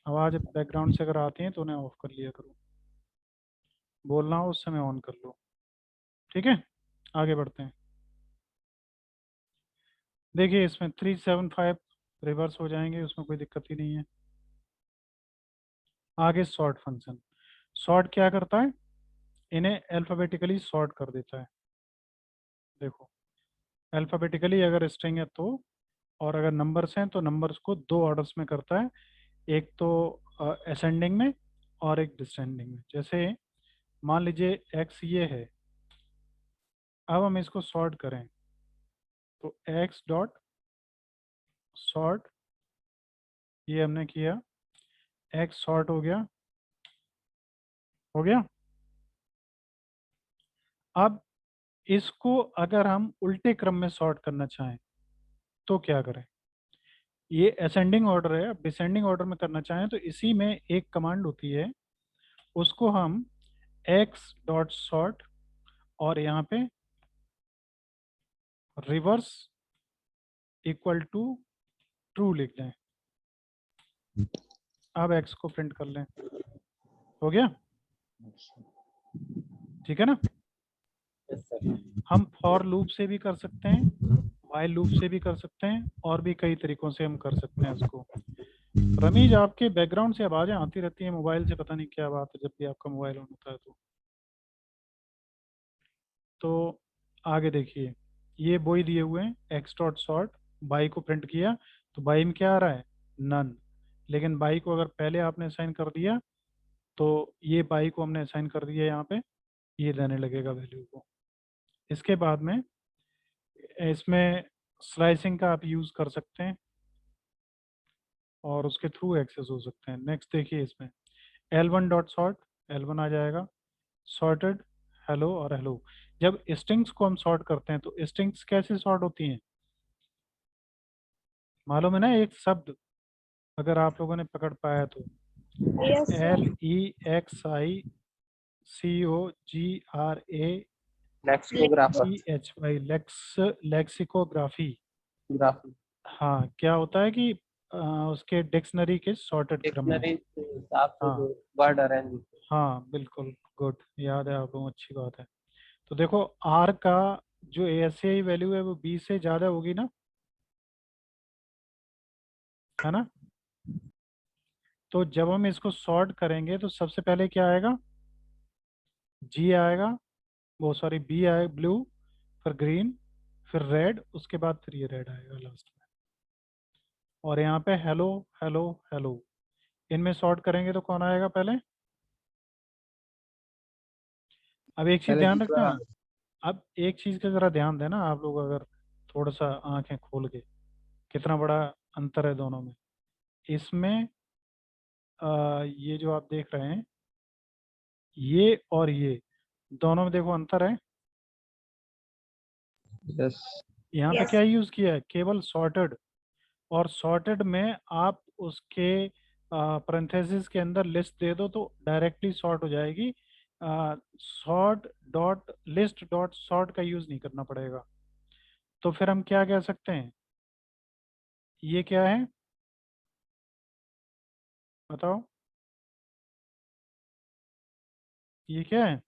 आवाज बैकग्राउंड से अगर आती है तो उन्हें ऑफ कर लिया करो, बोलना हो उस समय ऑन कर लो। ठीक है, आगे बढ़ते हैं। देखिए, इसमें 375 रिवर्स हो जाएंगे, उसमें कोई दिक्कत ही नहीं है। आगे सॉर्ट फंक्शन, सॉर्ट क्या करता है, इन्हें अल्फाबेटिकली सॉर्ट कर देता है। देखो अल्फाबेटिकली अगर स्ट्रिंग है तो, और अगर नंबर्स हैं तो नंबर्स को दो ऑर्डर्स में करता है, एक तो असेंडिंग में और एक डिसेंडिंग में। जैसे मान लीजिए x ये है, अब हम इसको सॉर्ट करें तो x डॉट सॉर्ट, ये हमने किया, x सॉर्ट हो गया, हो गया। अब इसको अगर हम उल्टे क्रम में सॉर्ट करना चाहें तो क्या करें, ये असेंडिंग ऑर्डर है, अब डिसेंडिंग ऑर्डर में करना चाहें तो इसी में एक कमांड होती है, उसको हम x डॉट सॉर्ट और यहाँ पे रिवर्स इक्वल टू ट्रू लिख दें। अब x को प्रिंट कर लें, हो गया, ठीक है ना। Yes sir. हम फॉर लूप से भी कर सकते हैं, व्हाइल लूप से भी कर सकते हैं, और भी कई तरीकों से हम कर सकते हैं इसको। रमीज आपके बैकग्राउंड से आवाजें आती रहती हैं मोबाइल से, पता नहीं क्या बात है, जब भी आपका मोबाइल ऑन होता है तो आगे देखिए, ये बोई दिए हुए हैं x डॉट सॉर्ट, बाई को प्रिंट किया तो बाई में क्या आ रहा है, नन। लेकिन बाई को अगर पहले आपने असाइन कर दिया तो ये बाई को हमने असाइन कर दिया यहाँ पे, ये देने लगेगा वैल्यू को। इसके बाद में इसमें स्लाइसिंग का आप यूज़ कर सकते हैं और उसके थ्रू एक्सेस हो सकते हैं। नेक्स्ट देखिए, इसमें L1 डॉट सॉर्ट, L1 आ जाएगा, सॉर्टेड हेलो और हेलो। जब स्ट्रिंग्स को हम सॉर्ट करते हैं तो स्ट्रिंग्स कैसे सॉर्ट होती हैं, मालूम है ना, एक शब्द अगर आप लोगों ने पकड़ पाया तो, Yes, sir. LEXICOGRAPHY, lexicographer, lexicography. Graphy, हाँ, क्या होता है कि उसके डिक्शनरी के सॉर्टेड क्रम में। डिक्शनरी के हिसाब से हाँ जो वर्ड अरेंज होते हैं। हाँ बिल्कुल, गुड, याद है आप लोगों को, अच्छी बात है। तो देखो आर का जो ASCII वैल्यू है वो 20 से ज़्यादा होगी ना, है ना। तो जब हम इसको सॉर्ट करेंगे तो सबसे पहले क्या आएगा, G आएगा, वो सॉरी B आएगा, ब्लू, फिर ग्रीन, फिर रेड, उसके बाद फिर ये रेड आएगा लास्ट में। और यहाँ पे हेलो हेलो हेलो, इनमें सॉर्ट करेंगे तो कौन आएगा पहले। अब एक चीज़ पहले ध्यान दूसरा। रखना, अब एक चीज़ का ज़रा ध्यान देना आप लोग, अगर थोड़ा सा आंखें खोल के, कितना बड़ा अंतर है दोनों में। इसमें ये जो आप देख रहे हैं, ये और ये दोनों में देखो अंतर है। यस। यहाँ पे Yes. क्या यूज़ किया है, केवल सॉर्टेड, और सॉर्टेड में आप उसके पैरेंथेसिस के अंदर लिस्ट दे दो तो डायरेक्टली सॉर्ट हो जाएगी। Sort dot list dot sort का यूज़ नहीं करना पड़ेगा। तो फिर हम क्या कह सकते हैं, ये क्या है बताओ, ये क्या है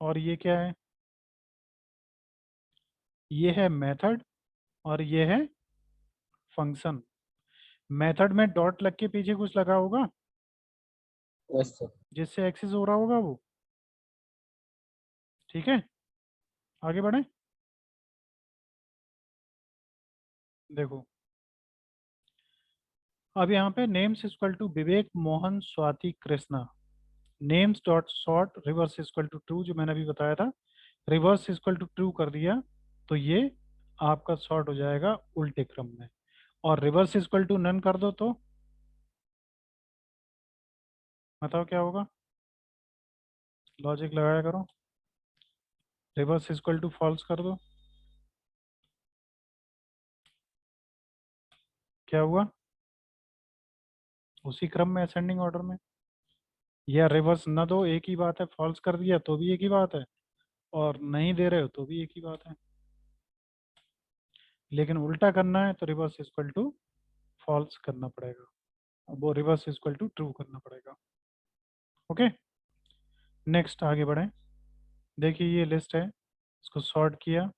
और ये क्या है, ये है मेथड और ये है फंक्शन। मेथड में डॉट लग के पीछे कुछ लगा होगा यस सर। जिससे एक्सेस हो रहा होगा वो, ठीक है। आगे बढ़े, देखो अब यहाँ पे names equal to Vivek Mohan Swati Krishna, names dot sort reverse equal to true, जो मैंने अभी बताया था, रिवर्स इक्वल टू ट्रू कर दिया तो ये आपका सॉर्ट हो जाएगा उल्टे क्रम में। और रिवर्स इक्वल टू नन कर दो तो बताओ क्या होगा, लॉजिक लगाया करो। रिवर्स इक्वल टू फॉल्स कर दो, क्या हुआ, उसी क्रम में असेंडिंग ऑर्डर में। या रिवर्स न दो, एक ही बात है, फॉल्स कर दिया तो भी एक ही बात है, और नहीं दे रहे हो तो भी एक ही बात है। लेकिन उल्टा करना है तो रिवर्स इक्वल टू फॉल्स करना पड़ेगा, अब वो रिवर्स इक्वल टू ट्रू करना पड़ेगा। ओके, नेक्स्ट आगे बढ़ें। देखिए ये लिस्ट है, इसको सॉर्ट किया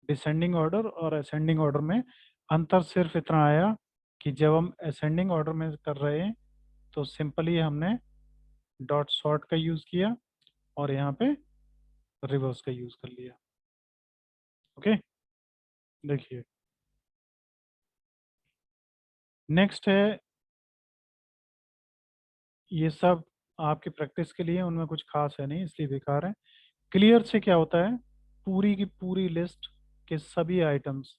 डिसेंडिंग ऑर्डर और असेंडिंग ऑर्डर में। अंतर सिर्फ इतना आया कि जब हम असेंडिंग ऑर्डर में कर रहे हैं तो सिंपली हमने डॉट सॉर्ट का यूज किया और यहाँ पे रिवर्स का यूज कर लिया। ओके, देखिए नेक्स्ट है, ये सब आपकी प्रैक्टिस के लिए, उनमें कुछ खास है नहीं इसलिए बेकार है। क्लियर से क्या होता है, पूरी की पूरी लिस्ट के सभी आइटम्स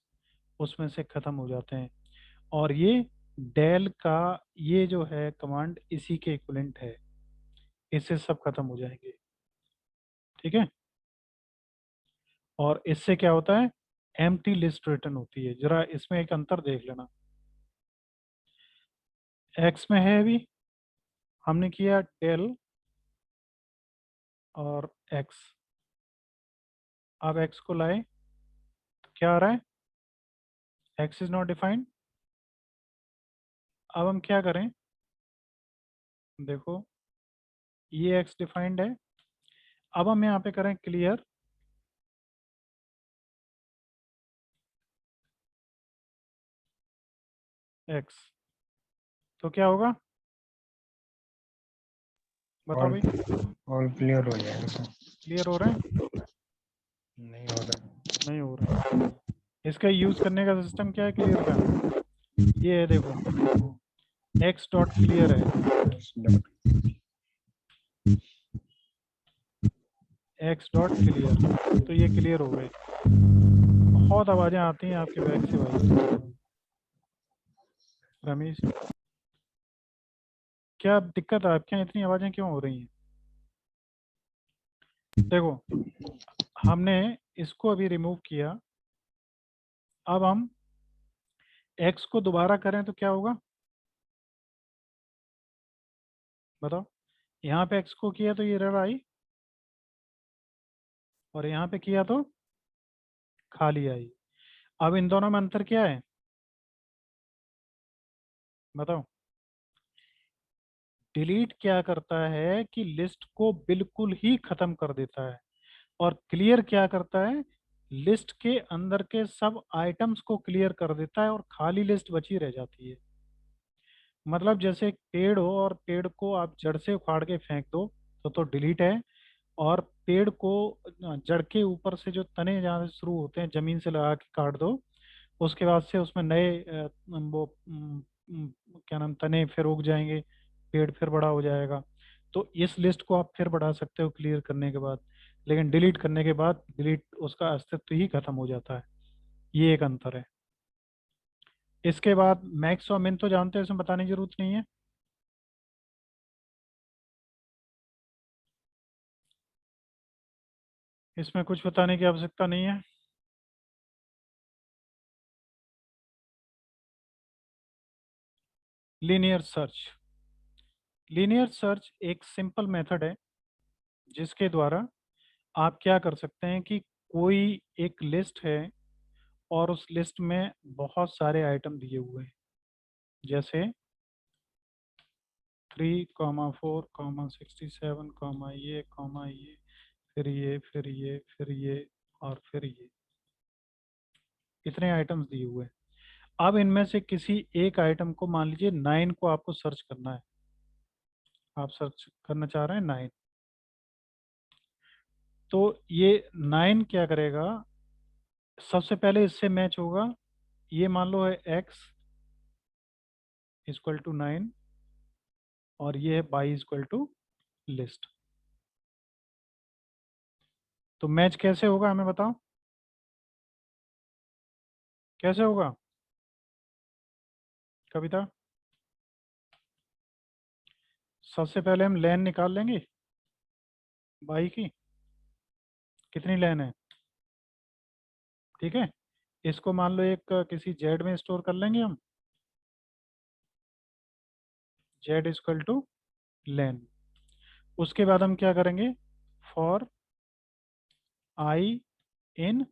उसमें से खत्म हो जाते हैं, और ये डेल का ये जो है कमांड इसी के इक्विवेलेंट है, इससे सब खत्म हो जाएंगे। ठीक है, और इससे क्या होता है, एम्प्टी लिस्ट रिटर्न होती है। जरा इसमें एक अंतर देख लेना, एक्स में है अभी हमने किया डेल और एक्स, अब एक्स को लाए तो क्या आ रहा है, एक्स इज नॉट डिफाइंड। अब हम क्या करें, देखो ये एक्स डिफाइंड है, अब हम यहाँ पे करें क्लियर एक्स, तो क्या होगा बताओ भाई, ऑल क्लियर हो जाएगा सर। क्लियर हो रहे हैं, नहीं हो रहा। नहीं हो रहे हैं। इसका यूज करने का सिस्टम क्या है क्लियर का, ये है देखो, एक्स डॉट क्लियर है, एक्स डॉट क्लियर, तो ये क्लियर हो गए। बहुत आवाजें आती हैं आपके बैग से भाई। रमेश, क्या दिक्कत है आपके यहाँ, इतनी आवाजें क्यों हो रही हैं? देखो हमने इसको अभी रिमूव किया, अब हम एक्स को दोबारा करें तो क्या होगा बताओ, यहाँ पे एक्स को किया तो ये एरर आई, और यहाँ पे किया तो खाली आई। अब इन दोनों में अंतर क्या है बताओ, डिलीट क्या करता है कि लिस्ट को बिल्कुल ही खत्म कर देता है, और क्लियर क्या करता है, लिस्ट के अंदर के सब आइटम्स को क्लियर कर देता है और खाली लिस्ट बची रह जाती है। मतलब जैसे एक पेड़ हो और पेड़ को आप जड़ से उखाड़ के फेंक दो तो डिलीट है, और पेड़ को जड़ के ऊपर से जो तने जहाँ से शुरू होते हैं जमीन से लगा के काट दो, उसके बाद से उसमें नए वो क्या नाम तने फिर उग जाएंगे, पेड़ फिर बड़ा हो जाएगा। तो इस लिस्ट को आप फिर बढ़ा सकते हो क्लियर करने के बाद, लेकिन डिलीट करने के बाद डिलीट उसका अस्तित्व ही खत्म हो जाता है। ये एक अंतर है। इसके बाद मैक्स और मिन तो जानते हैं, इसमें बताने की जरूरत नहीं है। इसमें कुछ बताने की आवश्यकता नहीं है। लीनियर सर्च, लीनियर सर्च एक सिंपल मेथड है जिसके द्वारा आप क्या कर सकते हैं कि कोई एक लिस्ट है और उस लिस्ट में बहुत सारे आइटम दिए हुए हैं, जैसे 3,4,67, ये, फिर ये, फिर ये, फिर ये, और फिर ये, इतने आइटम्स दिए हुए हैं। अब इनमें से किसी एक आइटम को, मान लीजिए 9 को आपको सर्च करना है, आप सर्च करना चाह रहे हैं 9, तो ये 9 क्या करेगा, सबसे पहले इससे मैच होगा, ये मान लो है x इक्वल टू 9 और ये है y इक्वल टू लिस्ट। तो मैच कैसे होगा हमें बताओ, कैसे होगा कविता? सबसे पहले हम लेन निकाल लेंगे y की, कितनी लेन है, ठीक है। इसको मान लो एक किसी z में स्टोर कर लेंगे हम, z इक्वल टू लेन। उसके बाद हम क्या करेंगे, for i in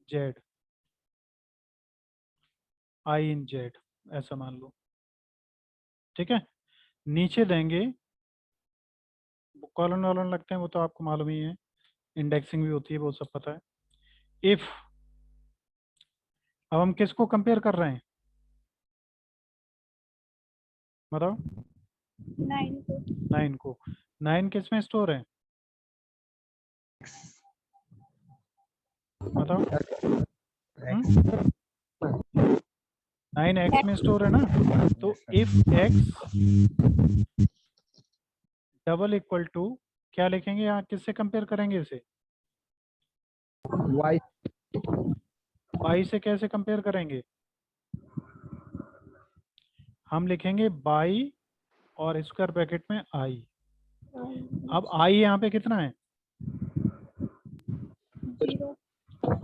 z, i in z, ऐसा मान लो, ठीक है। नीचे देंगे, कॉलन वॉलन लगते हैं वो तो आपको मालूम ही है, इंडेक्सिंग भी होती है वो सब पता है। इफ, अब हम किसको कंपेयर कर रहे हैं, बताओ 9 को 9 को। 9 किस में स्टोर है बताओ। X 9 x में स्टोर है ना, तो Yes, sir. If x double equal to क्या लिखेंगे यहाँ, किससे कंपेयर करेंगे इसे, Y y से कैसे कंपेयर करेंगे, हम लिखेंगे बाई और स्क्वायर ब्रैकेट में i। अब i यहाँ पे कितना है, 0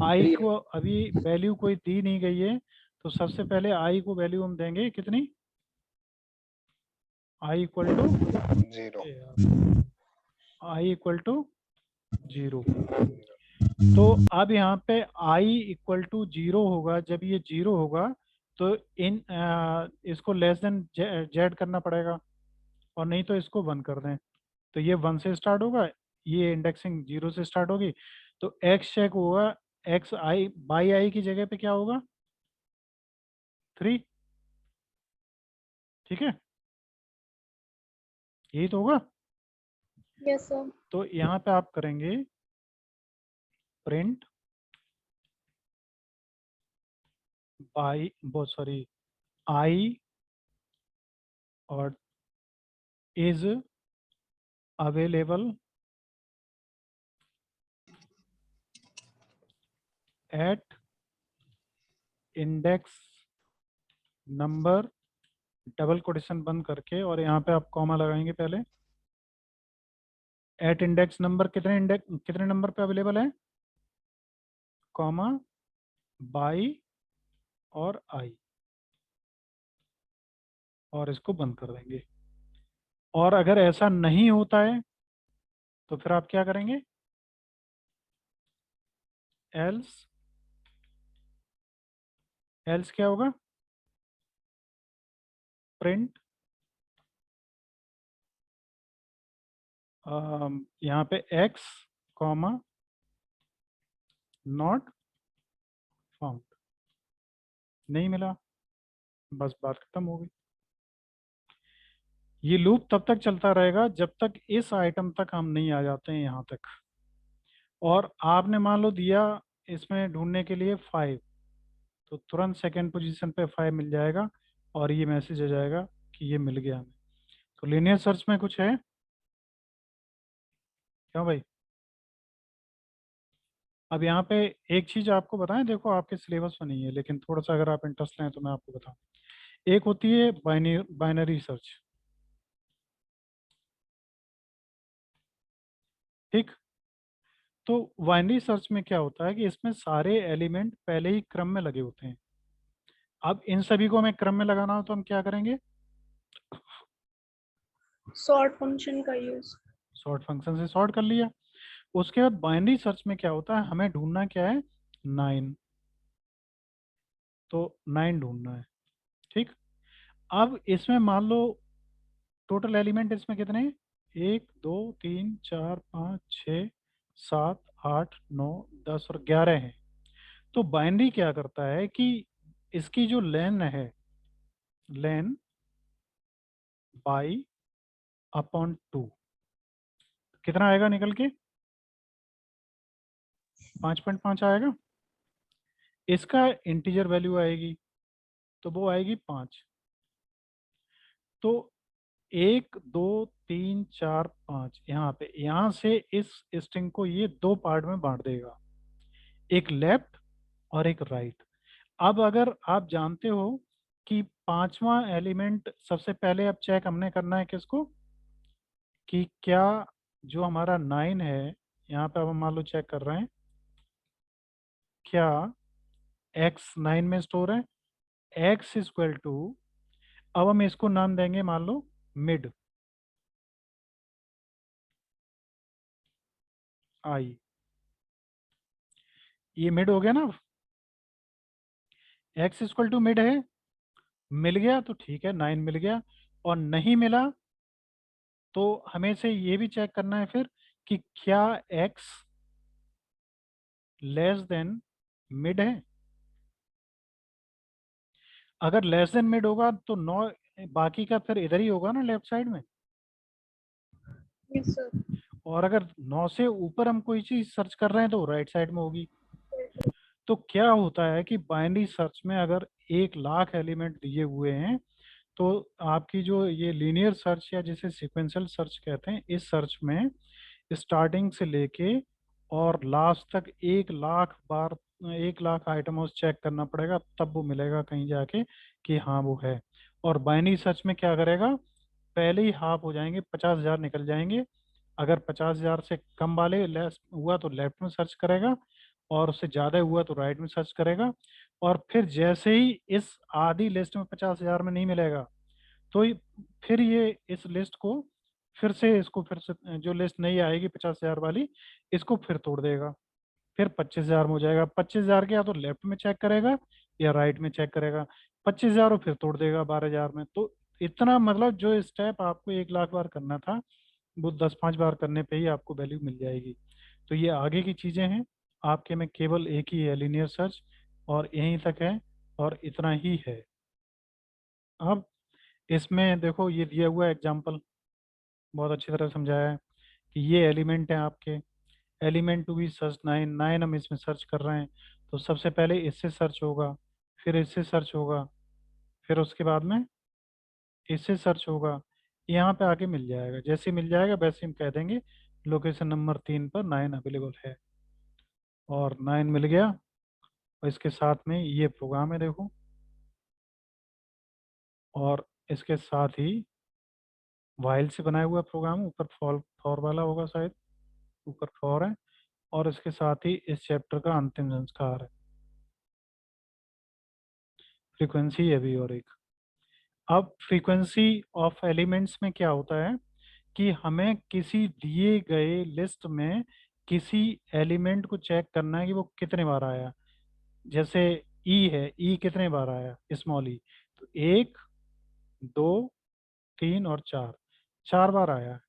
i को अभी वैल्यू कोई दी नहीं गई है, तो सबसे पहले i को वैल्यू हम देंगे कितनी, i equal to 0. i equal to 0। तो अब यहाँ पे i इक्वल टू 0 होगा, जब ये 0 होगा तो इसको लेस देन जेड करना पड़ेगा, और नहीं तो इसको 1 कर दें। तो ये 1 से स्टार्ट होगा, ये इंडेक्सिंग 0 से स्टार्ट होगी, तो x चेक होगा, x i बाई i की जगह पे क्या होगा 3। ठीक है, यही तो होगा। यस सर तो यहाँ पे आप करेंगे प्रिंट बाई वो सॉरी i और is available at index number double quotation बंद करके, और यहाँ पे आप कॉमा लगाएंगे पहले। एट इंडेक्स नंबर कितने नंबर पे अवेलेबल है, कॉमा बाई और आई, और इसको बंद कर देंगे। और अगर ऐसा नहीं होता है तो फिर आप क्या करेंगे, एल्स क्या होगा, प्रिंट यहाँ पे x कॉमा नॉट फाउंड, नहीं मिला, बस बात खत्म हो गई। ये लूप तब तक चलता रहेगा जब तक इस आइटम तक हम नहीं आ जाते हैं यहाँ तक। और आपने मान लो दिया इसमें ढूंढने के लिए 5, तो तुरंत सेकंड पोजीशन पे 5 मिल जाएगा, और ये मैसेज आ जाएगा कि ये मिल गया हमें। तो लीनियर सर्च में कुछ है क्यों भाई। अब यहाँ पे एक चीज आपको बताएं, देखो आपके सिलेबस में नहीं है, लेकिन थोड़ा सा अगर आप इंटरेस्ट लें तो मैं आपको बताऊं। एक होती है बाइनरी सर्च, ठीक। तो बाइनरी सर्च में क्या होता है कि इसमें सारे एलिमेंट पहले ही क्रम में लगे होते हैं। अब इन सभी को हमें क्रम में लगाना हो तो हम क्या करेंगे, सॉर्ट फंक्शन का यूज सॉर्ट फंक्शन से सॉर्ट कर लिया। उसके बाद बाइनरी सर्च में क्या होता है, हमें ढूंढना क्या है 9, तो 9 ढूंढना है, ठीक। अब इसमें मान लो टोटल एलिमेंट इसमें कितने हैं, 1 2 3 4 5 6 7 8 9 10 और 11 हैं। तो बाइनरी क्या करता है कि इसकी जो लेन है, लेन बाई अपॉन 2 कितना आएगा निकल के, 5.5 आएगा। इसका इंटीजर वैल्यू आएगी, तो वो आएगी 5। तो 1 2 3 4 5 यहाँ पे, यहाँ से इस स्ट्रिंग को ये 2 पार्ट में बांट देगा, एक लेफ्ट और एक राइट। अब अगर आप जानते हो कि 5वां एलिमेंट सबसे पहले अब चेक हमने करना है किसको, कि क्या जो हमारा 9 है, यहाँ पे अब हम मान लो चेक कर रहे हैं क्या x 9 में स्टोर है, x इक्वल टू, अब हम इसको नाम देंगे मान लो मिड आई, ये मिड हो गया ना। x इक्वल टू मिड है, मिल गया तो ठीक है 9 मिल गया, और नहीं मिला तो हमें से ये भी चेक करना है फिर कि क्या x लेस देन मिड है। अगर लेस देन मिड होगा तो 9 बाकी का फिर इधर ही होगा ना, लेफ्ट साइड में। Yes, sir. और अगर 9 से ऊपर हम कोई चीज सर्च कर रहे हैं तो राइट साइड में होगी। तो क्या होता है कि बाइनरी सर्च में अगर 1,00,000 एलिमेंट दिए हुए हैं तो आपकी जो ये लीनियर सर्च या जिसे सीक्वेंशियल सर्च कहते हैं, इस सर्च में स्टार्टिंग से लेके और लास्ट तक 1,00,000 बार 1,00,000 आइटम चेक करना पड़ेगा, तब वो मिलेगा कहीं जाके कि हाँ वो है। और बाइनरी सर्च में क्या करेगा, पहले ही हाफ हो जाएंगे, 50,000 निकल जाएंगे। अगर 50,000 से कम वाले लेस हुआ तो लेफ्ट में सर्च करेगा, और उससे ज़्यादा हुआ तो राइट में सर्च करेगा। और फिर जैसे ही इस आधी लिस्ट में 50,000 में नहीं मिलेगा तो फिर ये इस लिस्ट को फिर से इसको फिर से जो लिस्ट नहीं आएगी 50,000 वाली, इसको फिर तोड़ देगा, फिर 25,000 में हो जाएगा। 25,000 के या तो लेफ्ट में चेक करेगा या राइट में चेक करेगा, 25,000 फिर तोड़ देगा 12,000 में। तो इतना मतलब जो स्टेप आपको 1,00,000 बार करना था वो 10-5 बार करने पे ही आपको वैल्यू मिल जाएगी। तो ये आगे की चीजें हैं, आपके में केवल एक ही है लीनियर सर्च, और यहीं तक है और इतना ही है। अब इसमें देखो ये दिया हुआ एग्जाम्पल बहुत अच्छी तरह समझाया है कि ये एलिमेंट है आपके, एलिमेंट टू बी सर्च 9 हम इसमें सर्च कर रहे हैं। तो सबसे पहले इससे सर्च होगा, फिर इससे सर्च होगा, फिर उसके बाद में इससे सर्च होगा, यहाँ पे आके मिल जाएगा। जैसे ही मिल जाएगा वैसे हम कह देंगे लोकेशन नंबर 3 पर 9 अवेलेबल है, और 9 मिल गया। और इसके साथ में ये प्रोग्राम है देखो, और इसके साथ ही वाइल से बनाया हुआ प्रोग्राम, ऊपर फॉर वाला होगा शायद, ऊपर फॉर है, और इसके साथ ही इस चैप्टर का अंतिम संस्कार है, फ्रीक्वेंसी है भी और एक। अब फ्रीक्वेंसी ऑफ एलिमेंट्स में क्या होता है कि हमें किसी दिए गए लिस्ट में किसी एलिमेंट को चेक करना है कि वो कितने बार आया। जैसे ई है, ई कितने बार आया, स्मॉल ई, तो 1 2 3 और 4, 4 बार आया है।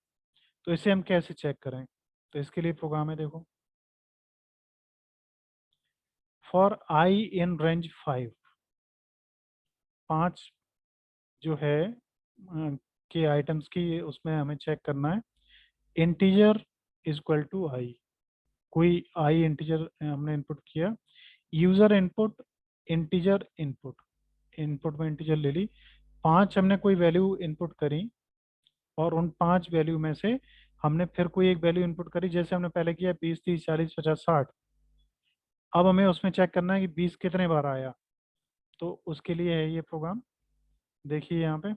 तो इसे हम कैसे चेक करें, तो इसके लिए प्रोग्राम है देखो, फॉर आई इन रेंज 5, 5 जो है के आइटम्स की उसमें हमें चेक करना है। इंटीजर इज इक्वल टू आई, कोई आई इंटीजर हमने इनपुट किया, user input integer input, input में इंटीजर ले ली, 5 हमने कोई वैल्यू इनपुट करी, और उन 5 वैल्यू में से हमने फिर कोई एक वैल्यू इनपुट करी, जैसे हमने पहले किया 20 30 40 50 60। अब हमें उसमें चेक करना है कि 20 कितने बार आया, तो उसके लिए है ये प्रोग्राम। देखिए यहाँ पे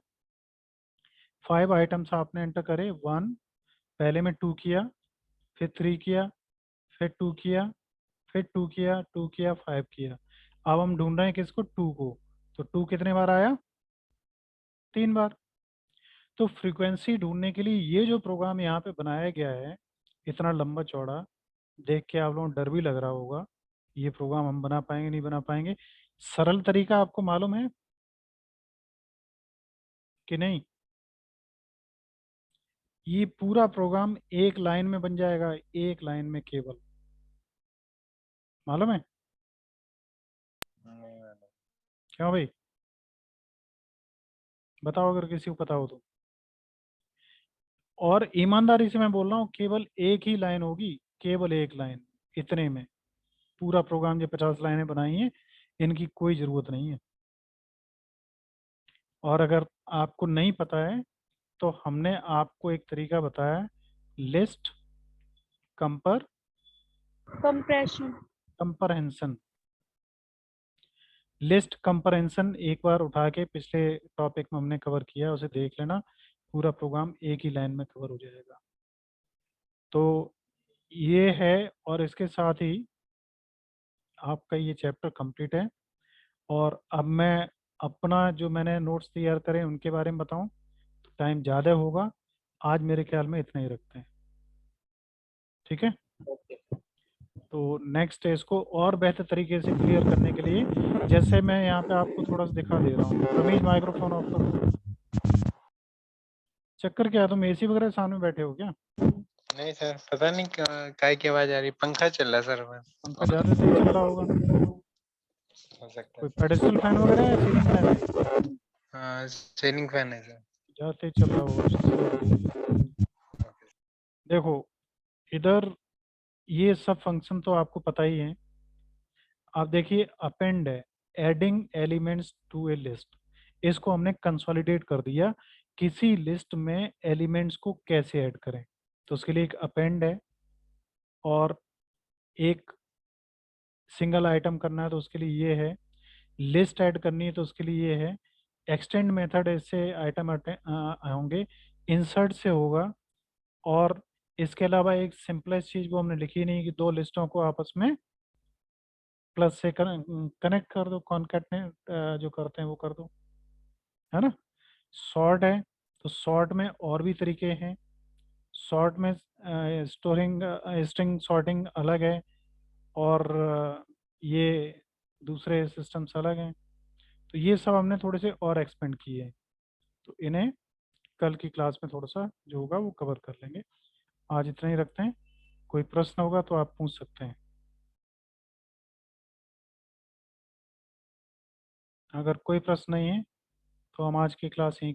5 आइटम्स आपने एंटर करे, 1, पहले में 2 किया, फिर 3 किया, फिर 2 किया, फिर 2 किया, 2 किया, 5 किया। अब हम ढूंढ रहे हैं किसको, 2 को। तो 2 कितने बार आया, 3 बार। तो फ्रीक्वेंसी ढूंढने के लिए ये जो प्रोग्राम यहाँ पे बनाया गया है, इतना लंबा चौड़ा, देख के आप लोगों को डर भी लग रहा होगा ये प्रोग्राम हम बना पाएंगे नहीं बना पाएंगे। सरल तरीका आपको मालूम है कि नहीं, ये पूरा प्रोग्राम एक लाइन में बन जाएगा, एक लाइन में केवल, मालूम है क्यों भाई, बताओ अगर किसी को पता हो तो। और ईमानदारी से मैं बोल रहा हूँ केवल एक ही लाइन होगी, केवल एक लाइन, इतने में पूरा प्रोग्राम जो 50 लाइनें बनाई हैं इनकी कोई ज़रूरत नहीं है। और अगर आपको नहीं पता है तो हमने आपको एक तरीका बताया, लिस्ट Compression. कंपरहेंशन। लिस्ट कंपरहेंशन एक बार उठा के पिछले टॉपिक में हमने कवर किया, उसे देख लेना, पूरा प्रोग्राम एक ही लाइन में कवर हो जाएगा। तो ये है, और इसके साथ ही आपका ये चैप्टर कंप्लीट है। और अब मैं अपना जो मैंने नोट्स तैयार करे उनके बारे में बताऊं तो टाइम ज़्यादा होगा, आज मेरे ख्याल में इतना ही रखते हैं, ठीक है। तो नेक्स्ट इसको और बेहतर तरीके से क्लियर करने के लिए, जैसे मैं यहाँ पे आपको थोड़ा सा दिखा दे रहा हूँ, रमेश माइक्रोफोन ऑफ करो। चक्कर क्या है, तुम एसी वगैरह सामने बैठे हो क्या? नहीं सर, पता नहीं काय की आवाज आ रही, पंखा चल रहा सर बस। पंखा ज़्यादा तेज चल रहा होगा, हो सकता कोई है। पेडेस्टल फैन वगैरह है, सीलिंग फैन है? हाँ सीलिंग फैन है सर। जाते चल रहा होगा। देखो इधर ये सब फंक्शन तो आपको पता ही है। आप देखिए अपेंड है, adding elements to a list. इसको हमने कंसोलिडेट कर दिया, किसी लिस्ट में एलिमेंट्स को कैसे ऐड करें। तो उसके लिए एक अपेंड है, और एक सिंगल आइटम करना है तो उसके लिए ये है, लिस्ट ऐड करनी है तो उसके लिए ये है, एक्सटेंड मेथड ऐसे आइटम होंगे, इंसर्ट से होगा, और इसके अलावा एक सिंपलेस्ट चीज वो हमने लिखी नहीं कि दो लिस्टों को आपस में प्लस से कनेक्ट कर दो, कॉन्कैटनेट जो करते हैं वो कर दो, है ना। सॉर्ट है तो सॉर्ट में और भी तरीके हैं। सॉर्ट में स्टोरिंग स्ट्रिंग सॉर्टिंग अलग है, और ये दूसरे सिस्टम्स अलग हैं। तो ये सब हमने थोड़े से और एक्सपेंड किए हैं, तो इन्हें कल की क्लास में थोड़ा सा जो होगा वो कवर कर लेंगे। आज इतना ही रखते हैं, कोई प्रश्न होगा तो आप पूछ सकते हैं। अगर कोई प्रश्न नहीं है तो हम आज की क्लास यहीं